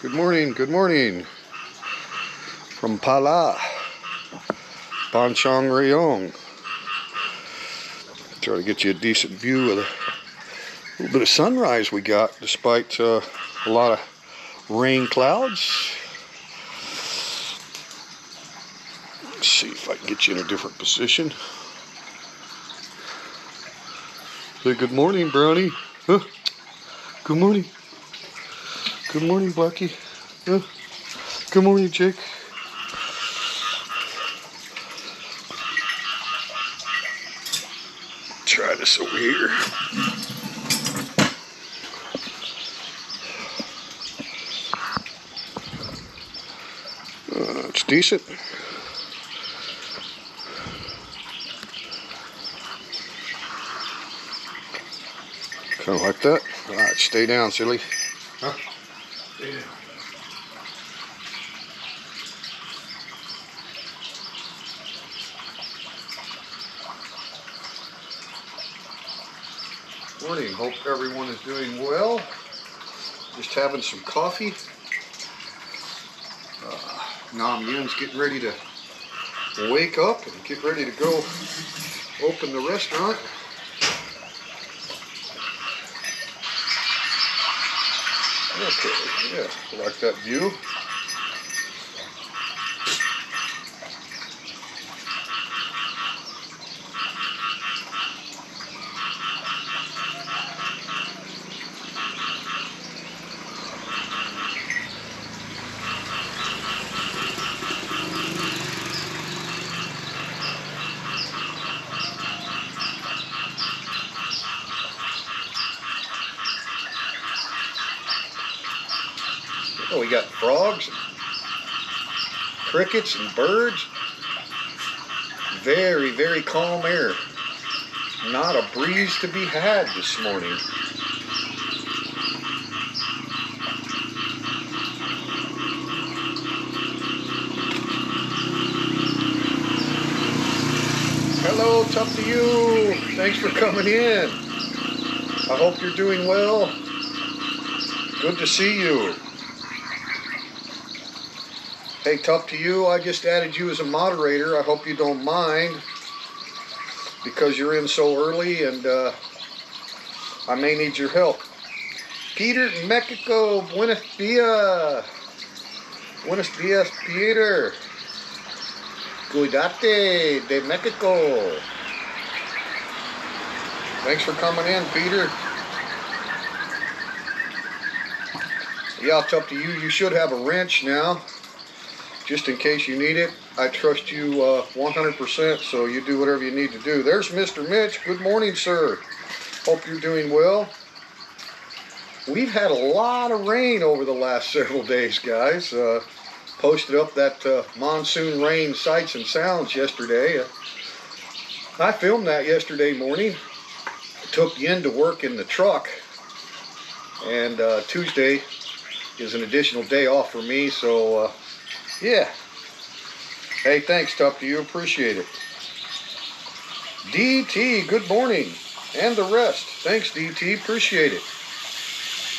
Good morning from Phala, Chang, Rayong. Try to get you a decent view of the little bit of sunrise we got despite a lot of rain clouds. Let's see if I can get you in a different position. Say good morning, Brownie. Huh? Good morning. Good morning, Blackie. Huh? Good morning, Jake. Try this over here. It's decent. Kind of like that. All right, stay down, silly. Huh? Stay down. Morning. Hope everyone is doing well. Just having some coffee. Nam Yin's getting ready to wake up and get ready to go open the restaurant. Okay, yeah, like that view. Oh, we got frogs, and crickets, and birds. Very, very calm air. Not a breeze to be had this morning. Hello, tough to you. Thanks for coming in. I hope you're doing well. Good to see you. Hey, tough to you. I just added you as a moderator. I hope you don't mind because you're in so early and I may need your help. Peter in Mexico. Buenos dias. Buenos dias, Peter. Cuídate de Mexico. Thanks for coming in, Peter. Yeah, it's up to you. You should have a wrench now, just in case you need it. I trust you 100%, so you do whatever you need to do. There's Mr. Mitch. Good morning, sir. Hope you're doing well. We've had a lot of rain over the last several days, guys. Posted up that monsoon rain sights and sounds yesterday. I filmed that yesterday morning. Took Yin to work in the truck, and Tuesday is an additional day off for me, so yeah. Hey, thanks, tough to you. Appreciate it. DT, good morning. And the rest. Thanks, DT. Appreciate it.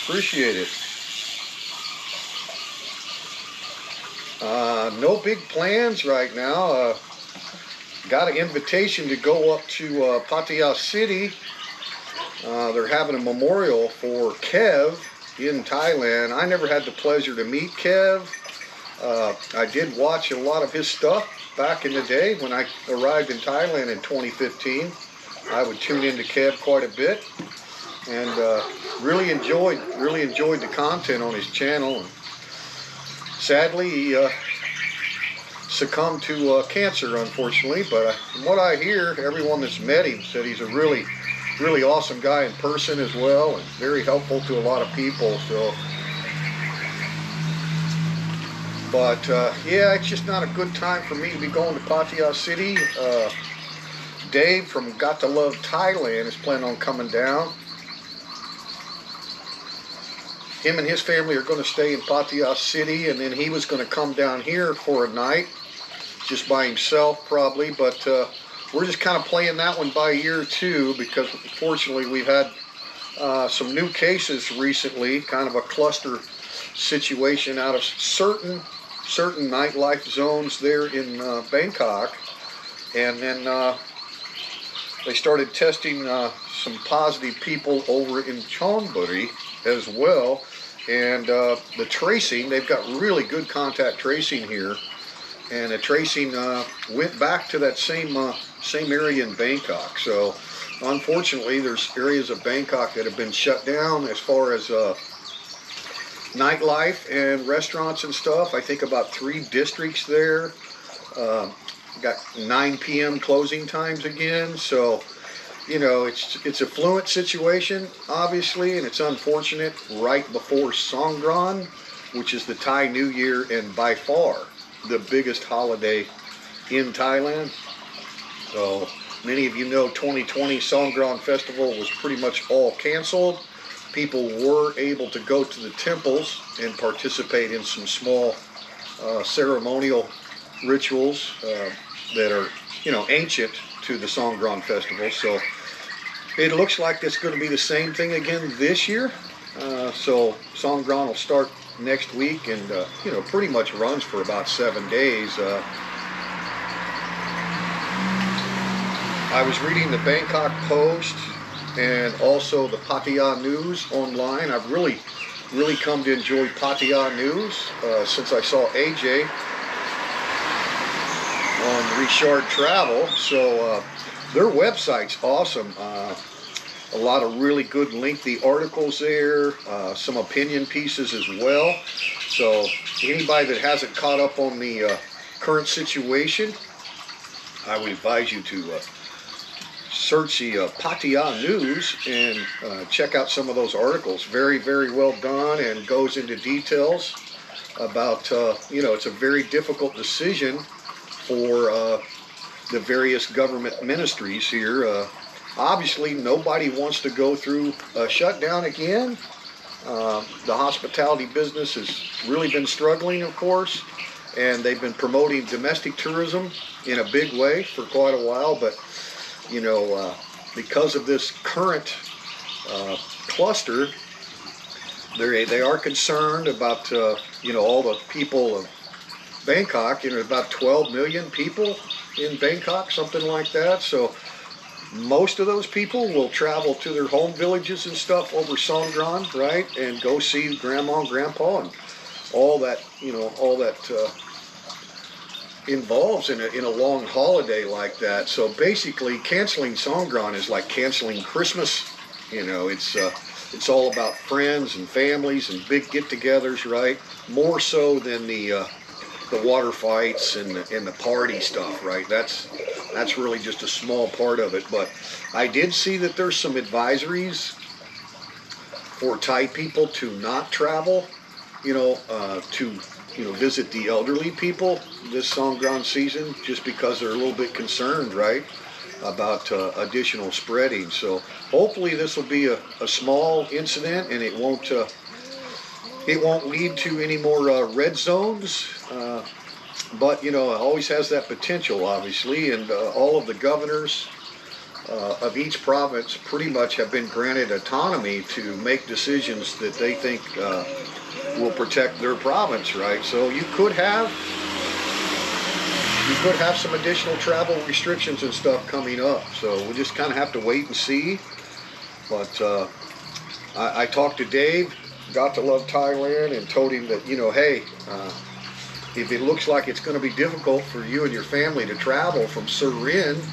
Appreciate it. No big plans right now. Got an invitation to go up to Pattaya City. They're having a memorial for Kev in Thailand. I never had the pleasure to meet Kev. I did watch a lot of his stuff back in the day when I arrived in Thailand in 2015. I would tune into Kev quite a bit and really enjoyed the content on his channel. And sadly, he succumbed to cancer, unfortunately. But from what I hear, everyone that's met him said he's a really awesome guy in person as well, and very helpful to a lot of people. So. But yeah, it's just not a good time for me to be going to Pattaya City. Dave from Got to Love Thailand is planning on coming down. Him and his family are going to stay in Pattaya City, and then he was going to come down here for a night, just by himself probably. But we're just kind of playing that one by ear too, because fortunately we've had some new cases recently, kind of a cluster situation out of certain nightlife zones there in Bangkok, and then they started testing some positive people over in Chonburi as well. And the tracing, they've got really good contact tracing here, and the tracing went back to that same area in Bangkok. So unfortunately, there's areas of Bangkok that have been shut down as far as nightlife and restaurants and stuff. I think about 3 districts there got 9 p.m. closing times again. So, you know, it's a fluent situation, obviously, and it's unfortunate right before Songkran, which is the Thai New Year and by far the biggest holiday in Thailand. So many of you know 2020 Songkran Festival was pretty much all canceled. People were able to go to the temples and participate in some small ceremonial rituals that are, you know, ancient to the Songkran Festival. So it looks like it's going to be the same thing again this year. So Songkran will start next week, and you know, pretty much runs for about 7 days. I was reading the Bangkok Post and also the Pattaya News online. I've really come to enjoy Pattaya News since I saw AJ on Richard Travel. So their website's awesome. A lot of really good lengthy articles there, some opinion pieces as well. So anybody that hasn't caught up on the current situation, I would advise you to search the Pattaya News and check out some of those articles. Very, very well done, and goes into details about, you know, it's a very difficult decision for the various government ministries here. Obviously, nobody wants to go through a shutdown again. The hospitality business has really been struggling, of course, and they've been promoting domestic tourism in a big way for quite a while. But, you know, because of this current cluster, they are concerned about, you know, all the people of Bangkok. You know, about 12 million people in Bangkok, something like that. So most of those people will travel to their home villages and stuff over Songkran, right, and go see grandma and grandpa and all that, you know, all that involves in a long holiday like that. So basically, canceling Songkran is like canceling Christmas. You know, it's all about friends and families and big get-togethers, right? More so than the water fights and the party stuff, right? That's really just a small part of it. But I did see that there's some advisories for Thai people to not travel, you know, to, you know, visit the elderly people this Songkran season, just because they're a little bit concerned, right, about additional spreading. So hopefully this will be a small incident, and it won't lead to any more red zones. But, you know, it always has that potential, obviously, and all of the governors of each province pretty much have been granted autonomy to make decisions that they think will protect their province, right? So you could have some additional travel restrictions and stuff coming up. So we'll just kind of have to wait and see. But I talked to Dave, got to love Thailand, and told him that, you know, hey, if it looks like it's going to be difficult for you and your family to travel from Surin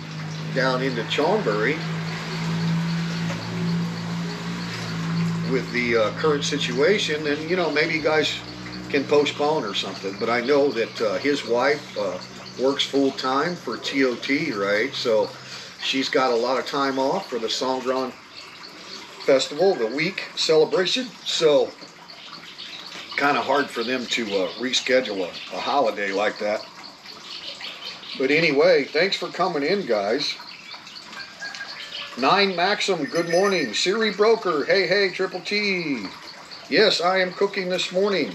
down into Chonburi with the current situation, then, you know, maybe you guys can postpone or something. But I know that his wife works full-time for TOT, right? So she's got a lot of time off for the Songkran Festival, the week celebration. So kind of hard for them to reschedule a holiday like that. But anyway, thanks for coming in, guys. 9 Maxim, good morning. Siri Broker, hey, Triple T. Yes, I am cooking this morning.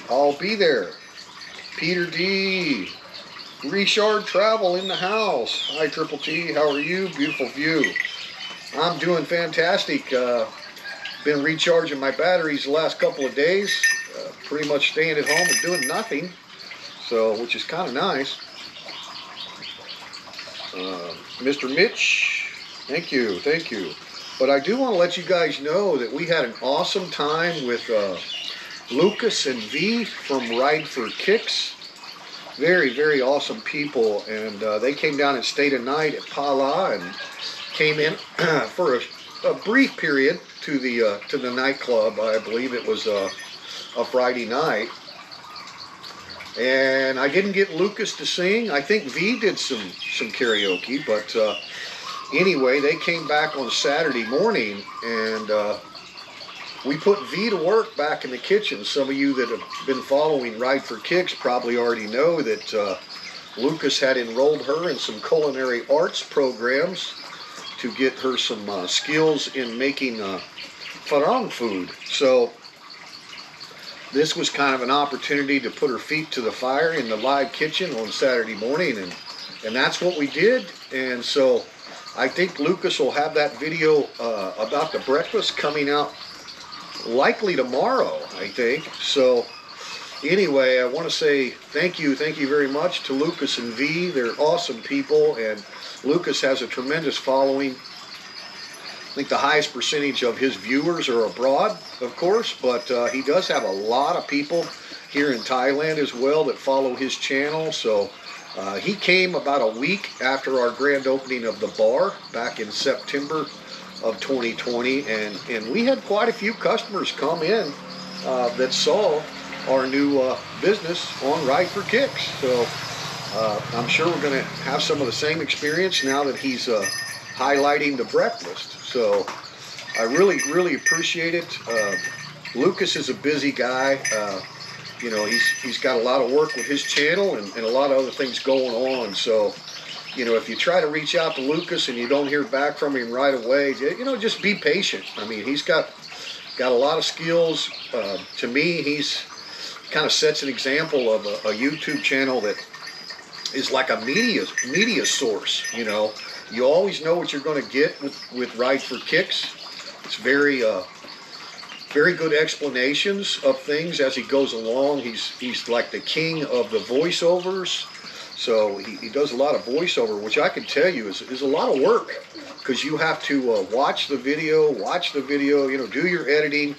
I'll be there. Peter D. Richard Travel in the house. Hi, Triple T. How are you? Beautiful view. I'm doing fantastic. Been recharging my batteries the last couple of days. pretty much staying at home and doing nothing, so which is kind of nice. Mr. Mitch, thank you. But I do want to let you guys know that we had an awesome time with Lucas and V from Ride for Kicks. Very, very awesome people, and they came down and stayed a night at Phala and came in for a brief period to the nightclub. I believe it was a Friday night. And I didn't get Lucas to sing. I think V did some karaoke, but anyway, they came back on Saturday morning, and we put V to work back in the kitchen. Some of you that have been following Ride for Kicks probably already know that Lucas had enrolled her in some culinary arts programs to get her some skills in making Phala food. So this was kind of an opportunity to put her feet to the fire in the live kitchen on Saturday morning, and that's what we did. And so I think Lucas will have that video about the breakfast coming out likely tomorrow, I think. So anyway, I want to say thank you very much to Lucas and V. They're awesome people, and Lucas has a tremendous following. I think the highest percentage of his viewers are abroad, of course, but he does have a lot of people here in Thailand as well that follow his channel. So he came about a week after our grand opening of the bar back in September of 2020, and we had quite a few customers come in that saw our new business on Ride for Kicks. So I'm sure we're going to have some of the same experience now that he's highlighting the breakfast. So I really appreciate it. Lucas is a busy guy. You know, he's got a lot of work with his channel and a lot of other things going on. So, you know, if you try to reach out to Lucas and you don't hear back from him right away, you know, just be patient. I mean, he's got a lot of skills. To me, he's kind of sets an example of a YouTube channel that is like a media source. You know, you always know what you're going to get with Ride for Kicks. It's very good explanations of things as he goes along. He's like the king of the voiceovers. So he does a lot of voiceover, which I can tell you is a lot of work, because you have to watch the video, you know, do your editing,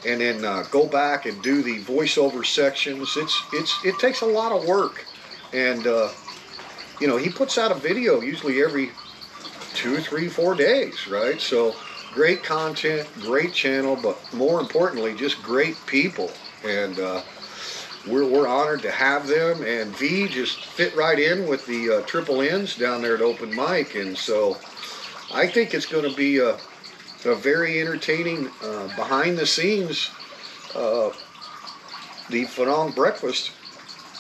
and then go back and do the voiceover sections. It takes a lot of work, and you know, he puts out a video usually every 2, 3, 4 days, right? So great content, great channel, but more importantly, just great people, and we're honored to have them. And V just fit right in with the Triple N's down there at Open Mic, and so I think it's going to be a very entertaining behind the scenes the Phala breakfast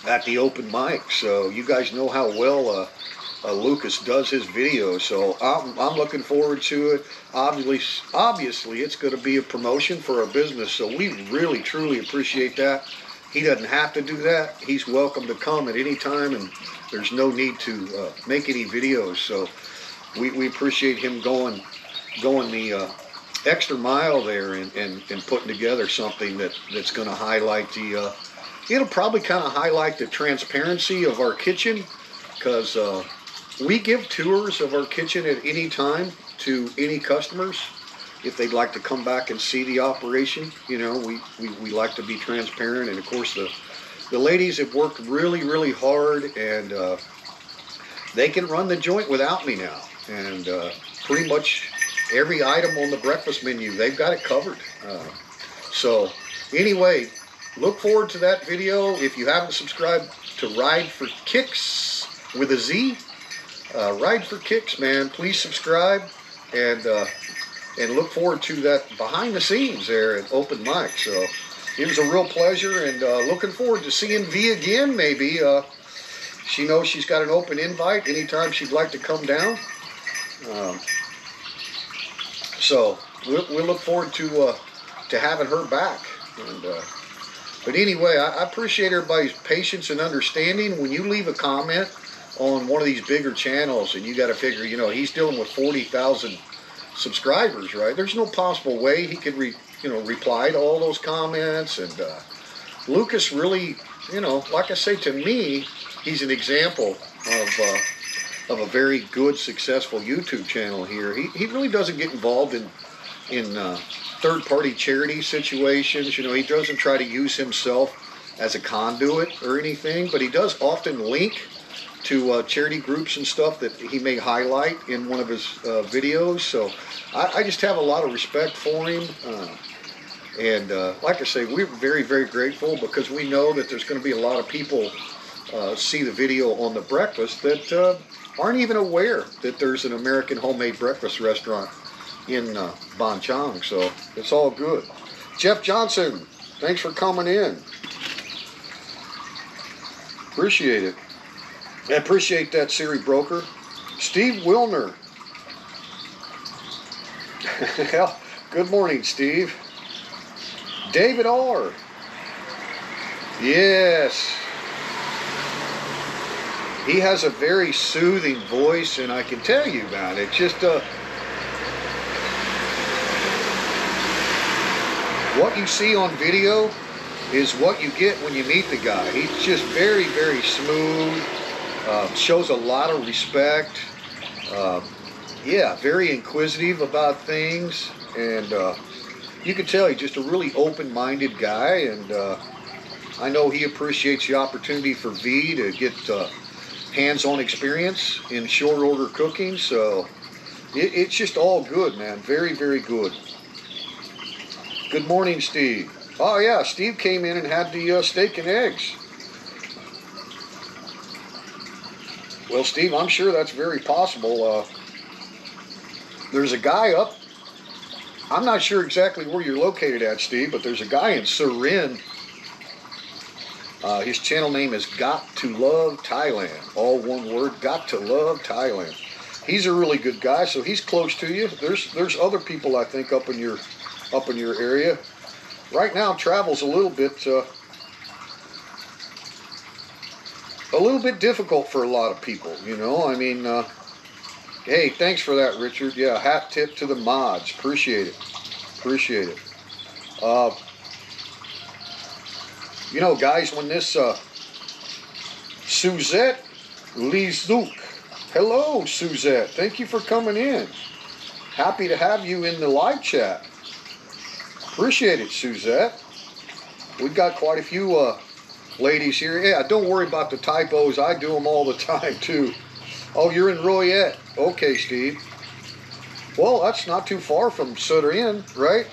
at the Open Mic. So you guys know how well Lucas does his videos, so I'm looking forward to it. Obviously, it's going to be a promotion for our business, so we really, truly appreciate that. He doesn't have to do that. He's welcome to come at any time, and there's no need to make any videos. So we appreciate him going the extra mile there and putting together something that's going to highlight the. It'll probably kind of highlight the transparency of our kitchen, because we give tours of our kitchen at any time to any customers if they'd like to come back and see the operation. You know, we like to be transparent, and of course the ladies have worked really hard, and they can run the joint without me now, and pretty much every item on the breakfast menu, they've got it covered. So anyway, look forward to that video. If you haven't subscribed to Ride for Kicks with a Z, Ride for Kicks, man, please subscribe, and look forward to that behind the scenes there at Open Mic. So it was a real pleasure, and looking forward to seeing V again, maybe. She knows she's got an open invite anytime she'd like to come down. So we'll look forward to having her back. And but anyway, I appreciate everybody's patience and understanding. When you leave a comment on one of these bigger channels, and you got to figure, you know, he's dealing with 40,000 subscribers, right? There's no possible way he could reply to all those comments, and Lucas really, like I say, to me, he's an example of a very good, successful YouTube channel here. He really doesn't get involved in third-party charity situations. He doesn't try to use himself as a conduit or anything, but he does often link to charity groups and stuff that he may highlight in one of his videos. So I just have a lot of respect for him. And like I say, we're very, very grateful because we know that there's going to be a lot of people see the video on the breakfast that aren't even aware that there's an American homemade breakfast restaurant in Chang. So it's all good. Jeff Johnson, thanks for coming in. Appreciate it. I appreciate that, Siri Broker. Steve Wilner. Good morning, Steve. David R. Yes. He has a very soothing voice, and I can tell you about it. Just what you see on video is what you get when you meet the guy. He's just very, very smooth. Shows a lot of respect. Yeah, very inquisitive about things, and you can tell he's just a really open-minded guy. And I know he appreciates the opportunity for V to get hands-on experience in short-order cooking. So it's just all good, man. Very, very good. Good morning, Steve. Oh yeah, Steve came in and had the steak and eggs. Well, Steve, I'm sure that's very possible. There's a guy up, I'm not sure exactly where you're located at, Steve, but there's a guy in Surin. His channel name is Got to Love Thailand. All one word, Got to Love Thailand. He's a really good guy, so he's close to you. There's other people, I think, up in your area. Right now, travel's a little bit difficult for a lot of people, I mean, hey, thanks for that, Richard. Yeah, hat tip to the mods. Appreciate it. Appreciate it. Guys, when this Suzette Lizuk. Hello, Suzette. Thank you for coming in. Happy to have you in the live chat. Appreciate it, Suzette. We've got quite a few ladies here. Yeah, don't worry about the typos. I do them all the time, too. Oh, you're in Royette. Okay, Steve. Well, that's not too far from Sutter Inn, right?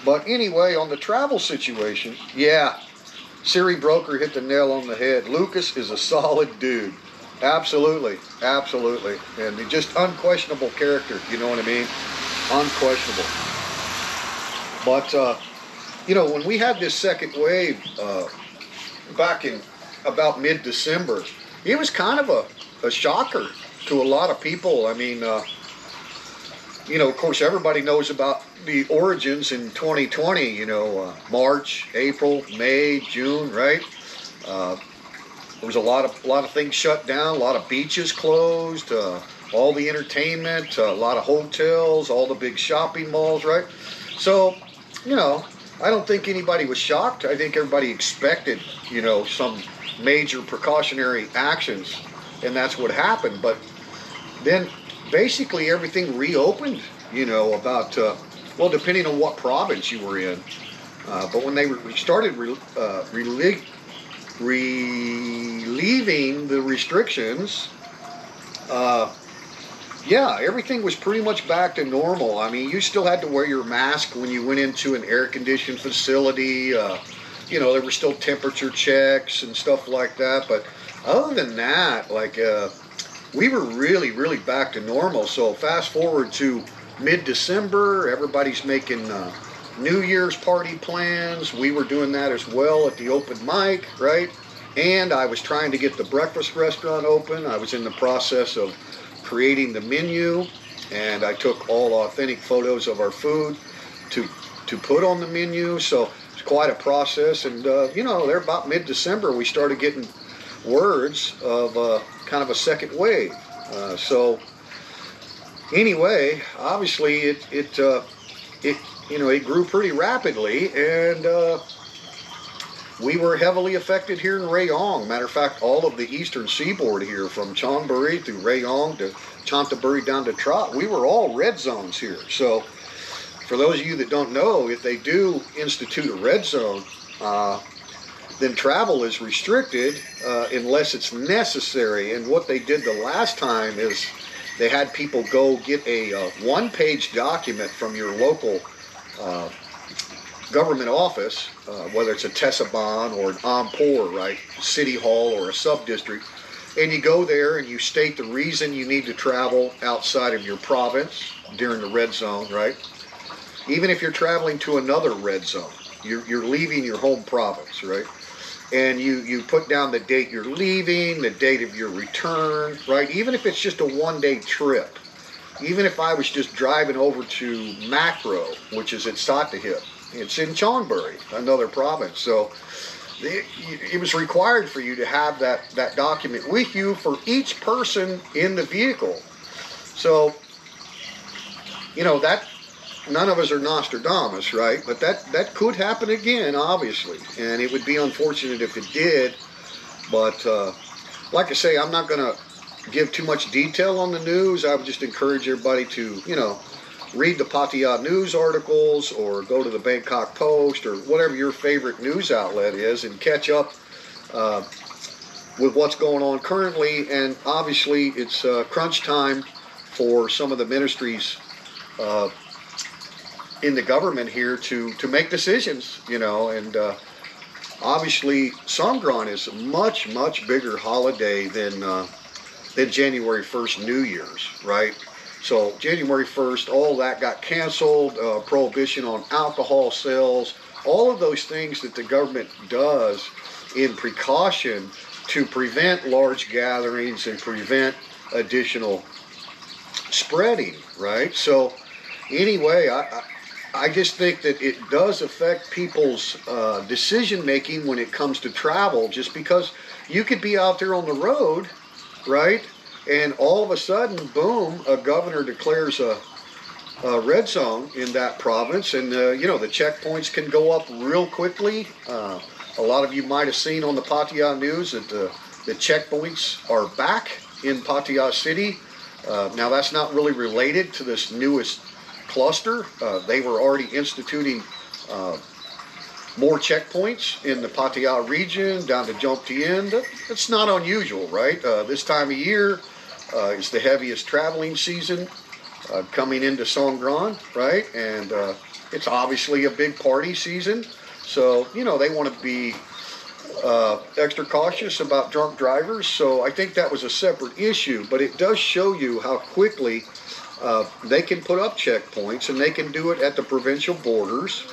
But anyway, on the travel situation, yeah, Siri Broker hit the nail on the head. Lucas is a solid dude. Absolutely. Absolutely. And just unquestionable character, you know what I mean? Unquestionable. But, when we had this second wave back in about mid-December, it was kind of a shocker to a lot of people. I mean, of course, everybody knows about the origins in 2020, March, April, May, June, right? There was a lot of things shut down, a lot of beaches closed, all the entertainment, a lot of hotels, all the big shopping malls, right? So, I don't think anybody was shocked. I think everybody expected, some major precautionary actions, and that's what happened. But then basically everything reopened, about, depending on what province you were in. But when they started relieving the restrictions, yeah, everything was pretty much back to normal. I mean, you still had to wear your mask when you went into an air-conditioned facility. There were still temperature checks and stuff like that. But other than that, we were really, really back to normal. So fast forward to mid-December, everybody's making New Year's party plans. We were doing that as well at the open mic, right? And I was trying to get the breakfast restaurant open. I was in the process of creating the menu, and I took all authentic photos of our food to put on the menu. So it's quite a process. And there about mid-December we started getting words of kind of a second wave. So anyway, obviously it grew pretty rapidly, and we were heavily affected here in Rayong. Matter of fact, all of the eastern seaboard here, from Chonburi through Rayong to Chantaburi down to Trot, we were all red zones here. So for those of you that don't know, if they do institute a red zone, then travel is restricted unless it's necessary. And what they did the last time is they had people go get a one-page document from your local government office, whether it's a Tesabon or an Ampur, right, city hall or a sub-district, and you go there and you state the reason you need to travel outside of your province during the red zone, right? Even if you're traveling to another red zone, you're leaving your home province, right? And you put down the date you're leaving, the date of your return, right? Even if it's just a one-day trip. Even if I was just driving over to Macro, which is at Satahip, it's in Chonburi, another province. So it was required for you to have that document with you for each person in the vehicle. So, you know, that none of us are Nostradamus, right? But that could happen again, obviously. And it would be unfortunate if it did. But like I say, I'm not going to give too much detail on the news. I would just encourage everybody to, you know, read the Pattaya news articles or go to the Bangkok Post or whatever your favorite news outlet is and catch up with what's going on currently. And obviously it's crunch time for some of the ministries in the government here to make decisions, you know. And obviously Songkran is a much, much bigger holiday than January 1st, New Year's, right? So January 1st, all that got canceled, prohibition on alcohol sales, all of those things that the government does in precaution to prevent large gatherings and prevent additional spreading, right? So anyway, I just think that it does affect people's decision making when it comes to travel, just because you could be out there on the road, right? And all of a sudden, boom, a governor declares a red zone in that province, and you know, the checkpoints can go up real quickly. A lot of you might have seen on the Pattaya news that the checkpoints are back in Pattaya City. Now that's not really related to this newest cluster. They were already instituting more checkpoints in the Pattaya region down to Jomtien. That's not unusual, right? This time of year is the heaviest traveling season coming into Songkran, right? And it's obviously a big party season. So, you know, they want to be extra cautious about drunk drivers. So I think that was a separate issue, but it does show you how quickly they can put up checkpoints, and they can do it at the provincial borders,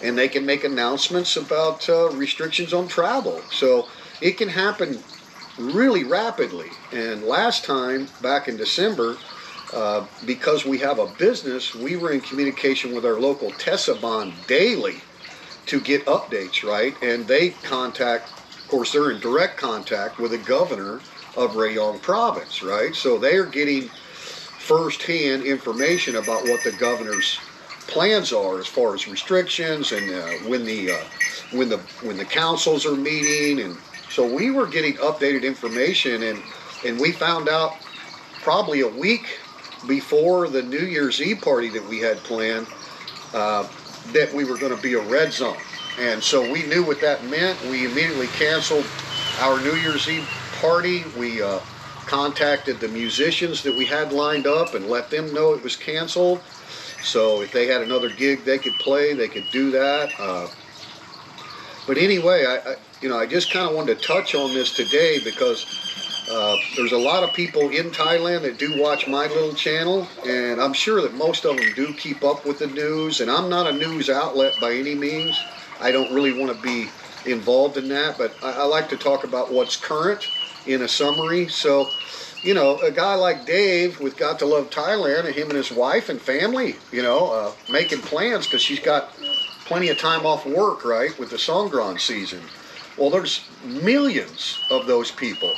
and they can make announcements about restrictions on travel. So it can happen really rapidly. And last time, back in December, because we have a business, we were in communication with our local Tesabon daily to get updates, right? And they contact, of course, they're in direct contact with the governor of Rayong province, right? So they are getting first-hand information about what the governor's plans are as far as restrictions and when the councils are meeting. And so we were getting updated information, and we found out probably a week before the New Year's Eve party that we had planned that we were going to be a red zone. And so we knew what that meant. We immediately canceled our New Year's Eve party. We contacted the musicians that we had lined up and let them know it was canceled. So if they had another gig they could play, they could do that. But anyway, I just kind of wanted to touch on this today because there's a lot of people in Thailand that do watch my little channel, and I'm sure that most of them do keep up with the news. And I'm not a news outlet by any means. I don't really want to be involved in that, but I like to talk about what's current in a summary. So, you know, a guy like Dave with Got to Love Thailand, and him and his wife and family, you know, making plans because she's got plenty of time off work, right, with the Songkran season. Well, there's millions of those people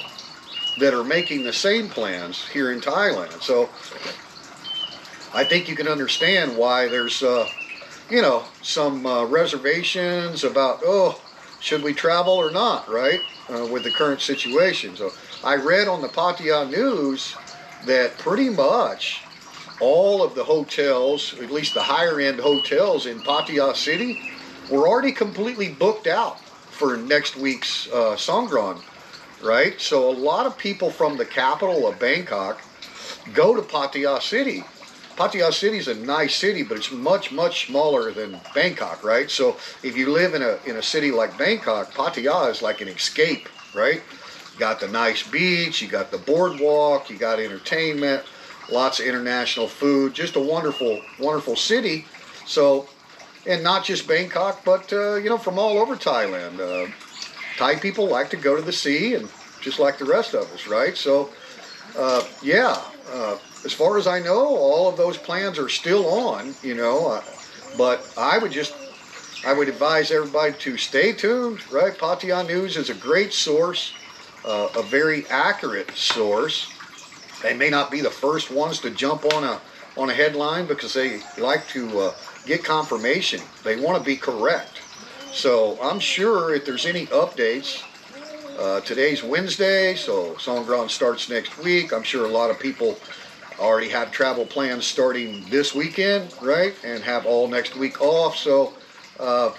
that are making the same plans here in Thailand. So I think you can understand why there's, you know, some reservations about, oh, should we travel or not, right? With the current situation. So I read on the Pattaya news that pretty much all of the hotels, at least the higher end hotels in Pattaya City, were already completely booked out for next week's Songkran, right? So a lot of people from the capital of Bangkok go to Pattaya City. Pattaya City is a nice city, but it's much, much smaller than Bangkok, right? So if you live in a city like Bangkok, Pattaya is like an escape, right? You got the nice beach, you got the boardwalk, you got entertainment, lots of international food, just a wonderful, wonderful city. So, and not just Bangkok, but from all over Thailand. Thai people like to go to the sea, and just like the rest of us, right? So, as far as I know, all of those plans are still on, but I would advise everybody to stay tuned, right? Pattaya News is a great source, a very accurate source. They may not be the first ones to jump on a headline because they like to get confirmation. They want to be correct. So I'm sure if there's any updates, today's Wednesday, so Songkran starts next week. I'm sure a lot of people already have travel plans starting this weekend, right? And have all next week off. So, there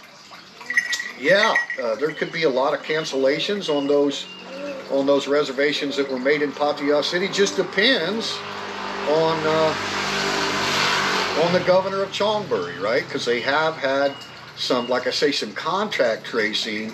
could be a lot of cancellations on those reservations that were made in Pattaya City. Just depends on the governor of Chonburi, right? Because they have had some, like I say, some contact tracing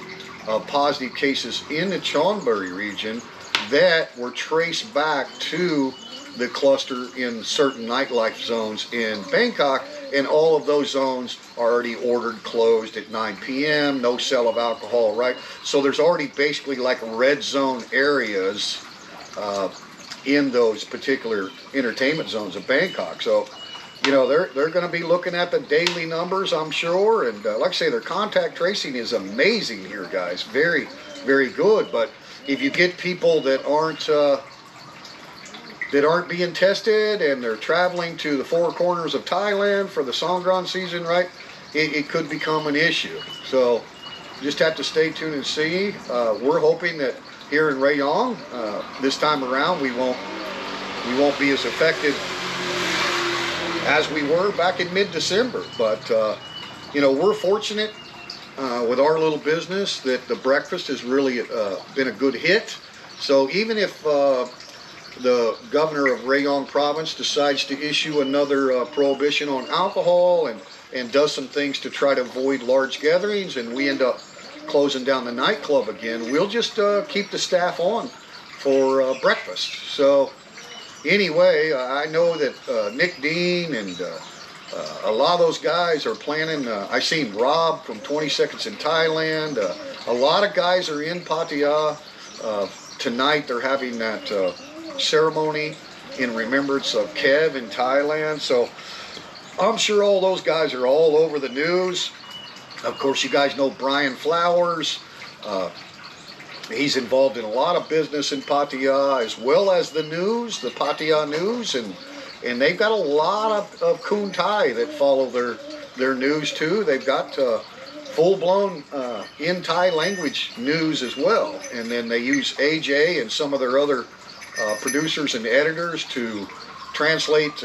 of positive cases in the Chonburi region that were traced back to the cluster in certain nightlife zones in Bangkok, and all of those zones are already ordered closed at 9 p.m., no sale of alcohol, right? So there's already basically like red zone areas in those particular entertainment zones of Bangkok. So, they're going to be looking at the daily numbers, I'm sure, and like I say, their contact tracing is amazing here, guys. Very, very good. But if you get people that aren't being tested and they're traveling to the four corners of Thailand for the Songkran season, right, it could become an issue. So just have to stay tuned and see. We're hoping that here in Rayong, this time around, we won't be as affected as we were back in mid-December. But, we're fortunate with our little business that the breakfast has really been a good hit. So even if the governor of Rayong province decides to issue another prohibition on alcohol and does some things to try to avoid large gatherings, and we end up closing down the nightclub again, we'll just keep the staff on for breakfast. So anyway, I know that Nick Dean and a lot of those guys are planning. I seen Rob from 20 Seconds in Thailand. A lot of guys are in Pattaya. Tonight they're having that ceremony in remembrance of Kev in Thailand. So I'm sure all those guys are all over the news. Of course, you guys know Brian Flowers. He's involved in a lot of business in Pattaya, as well as the news, the Pattaya news, and they've got a lot of Kun Thai that follow their news too. They've got full-blown in Thai language news as well, and then they use AJ and some of their other producers and editors to translate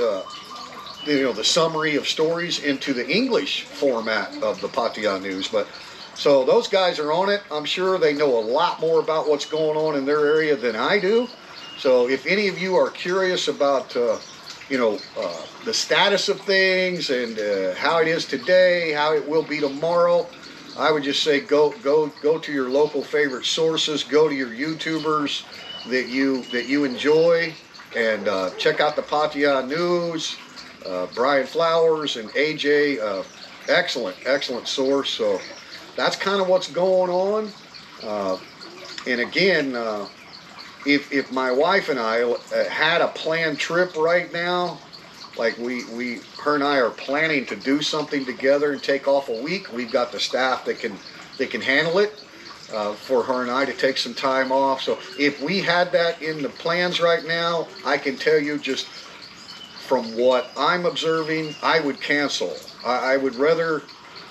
the summary of stories into the English format of the Pattaya news. But so those guys are on it. I'm sure they know a lot more about what's going on in their area than I do. So if any of you are curious about the status of things and how it is today, how it will be tomorrow, I would just say go to your local favorite sources, go to your YouTubers that you enjoy, and check out the Pattaya news. Brian Flowers and AJ, excellent source. So that's kind of what's going on. And again, if my wife and I had a planned trip right now, like her and I are planning to do something together and take off a week, we've got the staff that can handle it for her and I to take some time off. So if we had that in the plans right now, I can tell you just from what I'm observing, I would cancel. I would rather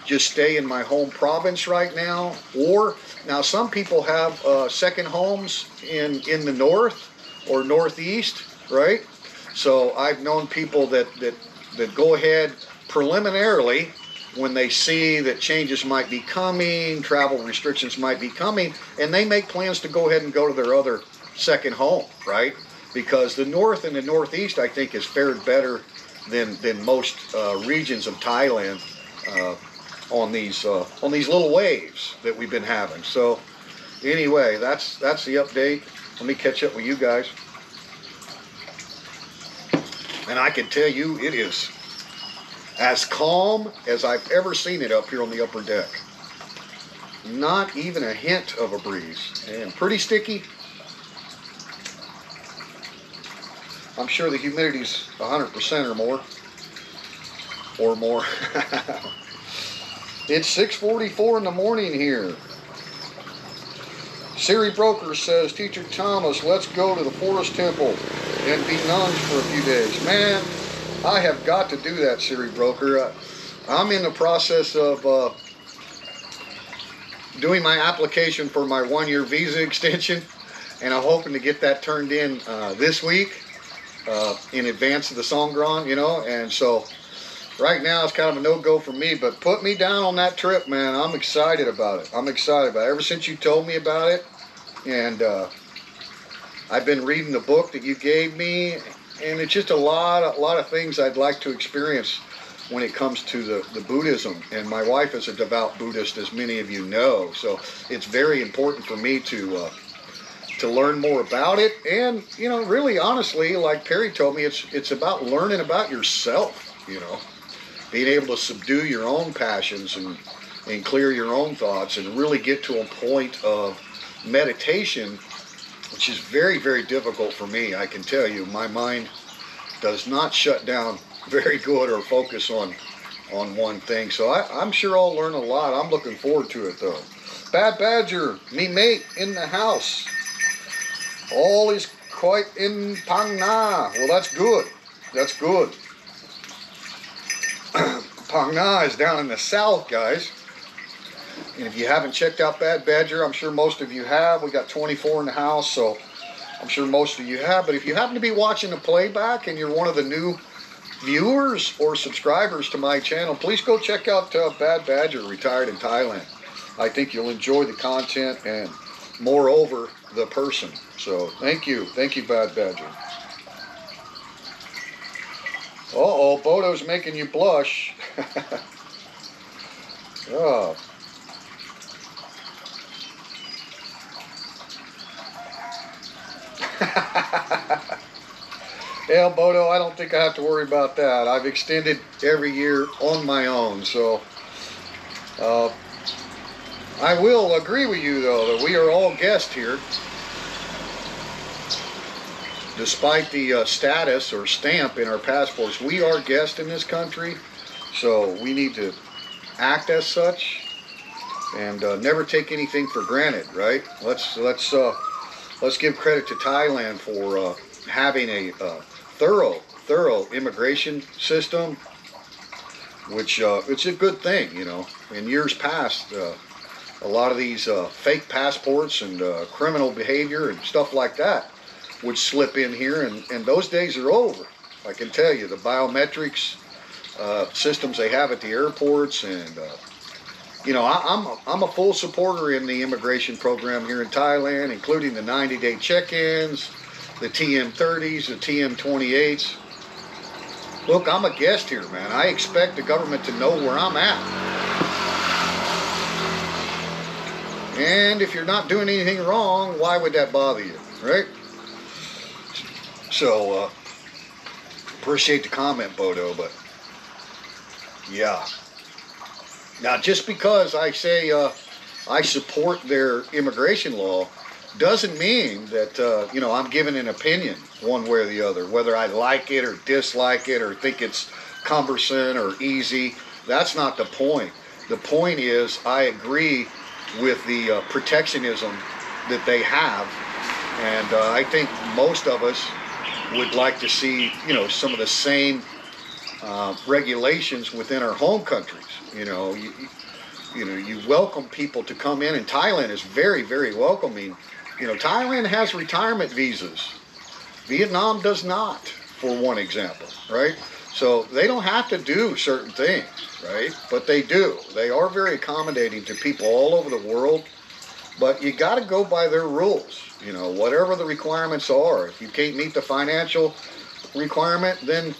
just stay in my home province right now. Or now some people have second homes in the north or northeast, right? So I've known people that go ahead preliminarily when they see that changes might be coming, travel restrictions might be coming, and they make plans to go ahead and go to their other second home, right? Because the north and the northeast, I think, has fared better than most regions of Thailand on these little waves that we've been having. So anyway, that's the update. Let me catch up with you guys. And I can tell you, it is as calm as I've ever seen it up here on the upper deck. Not even a hint of a breeze. And pretty sticky. I'm sure the humidity's 100% or more. Or more. It's 6:44 in the morning here. Siri Broker says, Teacher Thomas, let's go to the Forest Temple and be nuns for a few days. Man, I have got to do that, Siri Broker. I'm in the process of doing my application for my 1-year visa extension, and I'm hoping to get that turned in this week in advance of the Songkran, you know, and so right now it's kind of a no-go for me, but put me down on that trip, man. I'm excited about it. I'm excited about it. Ever since you told me about it, and I've been reading the book that you gave me, and it's just a lot of things I'd like to experience when it comes to the Buddhism. And my wife is a devout Buddhist, as many of you know, so it's very important for me to learn more about it. And, you know, really honestly, like Perry told me, it's about learning about yourself, you know, being able to subdue your own passions and clear your own thoughts and really get to a point of meditation, which is very, very difficult for me. I can tell you, my mind does not shut down very good or focus on one thing. So I'm sure I'll learn a lot. I'm looking forward to it, though. Bad Badger, me mate in the house. All is quite in Phang Na. Well, that's good. That's good. Phang Na is down in the south, guys. And if you haven't checked out Bad Badger, I'm sure most of you have. We got 24 in the house, so I'm sure most of you have. But if you happen to be watching the playback and you're one of the new viewers or subscribers to my channel, please go check out Bad Badger, retired in Thailand. I think you'll enjoy the content and, moreover, the person. So thank you, Bad Badger. Uh-oh, Bodo's making you blush. Oh. Yeah, Bodo, I don't think I have to worry about that. I've extended every year on my own, so I will agree with you, though, that we are all guests here. Despite the status or stamp in our passports, we are guests in this country, so we need to act as such and never take anything for granted, right? Let's give credit to Thailand for having a thorough immigration system, which it's a good thing, you know. In years past, a lot of these fake passports and criminal behavior and stuff like that would slip in here, and those days are over. I can tell you, the biometrics systems they have at the airports, and you know, I'm a full supporter in the immigration program here in Thailand, including the 90-day check-ins, the TM30s, the TM28s. Look, I'm a guest here, man. I expect the government to know where I'm at. And if you're not doing anything wrong, why would that bother you, right? So, appreciate the comment, Bodo, but yeah. Now, just because I say I support their immigration law doesn't mean that, you know, I'm giving an opinion one way or the other, whether I like it or dislike it or think it's cumbersome or easy. That's not the point. The point is I agree with the protectionism that they have, and I think most of us would like to see, you know, some of the same regulations within our home countries. You welcome people to come in, and Thailand is very, very welcoming. Thailand has retirement visas. Vietnam does not, for one example, right? So they don't have to do certain things, right? But they do. They are very accommodating to people all over the world. But you got to go by their rules. Whatever the requirements are. If you can't meet the financial requirement, then,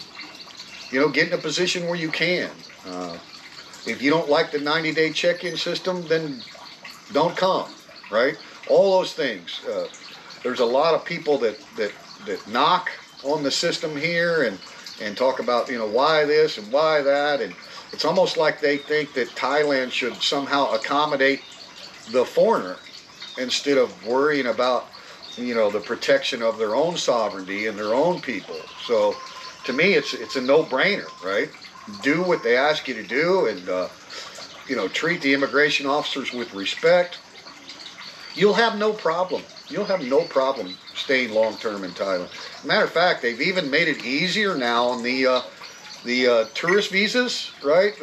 get in a position where you can. If you don't like the 90-day check-in system, then don't come, right? All those things. There's a lot of people that knock on the system here and talk about, why this and why that. And it's almost like they think that Thailand should somehow accommodate the foreigner instead of worrying about, the protection of their own sovereignty and their own people. So to me, it's a no-brainer, right? Do what they ask you to do, and treat the immigration officers with respect. You'll have no problem. You'll have no problem staying long-term in Thailand. Matter of fact, they've even made it easier now on the tourist visas, right?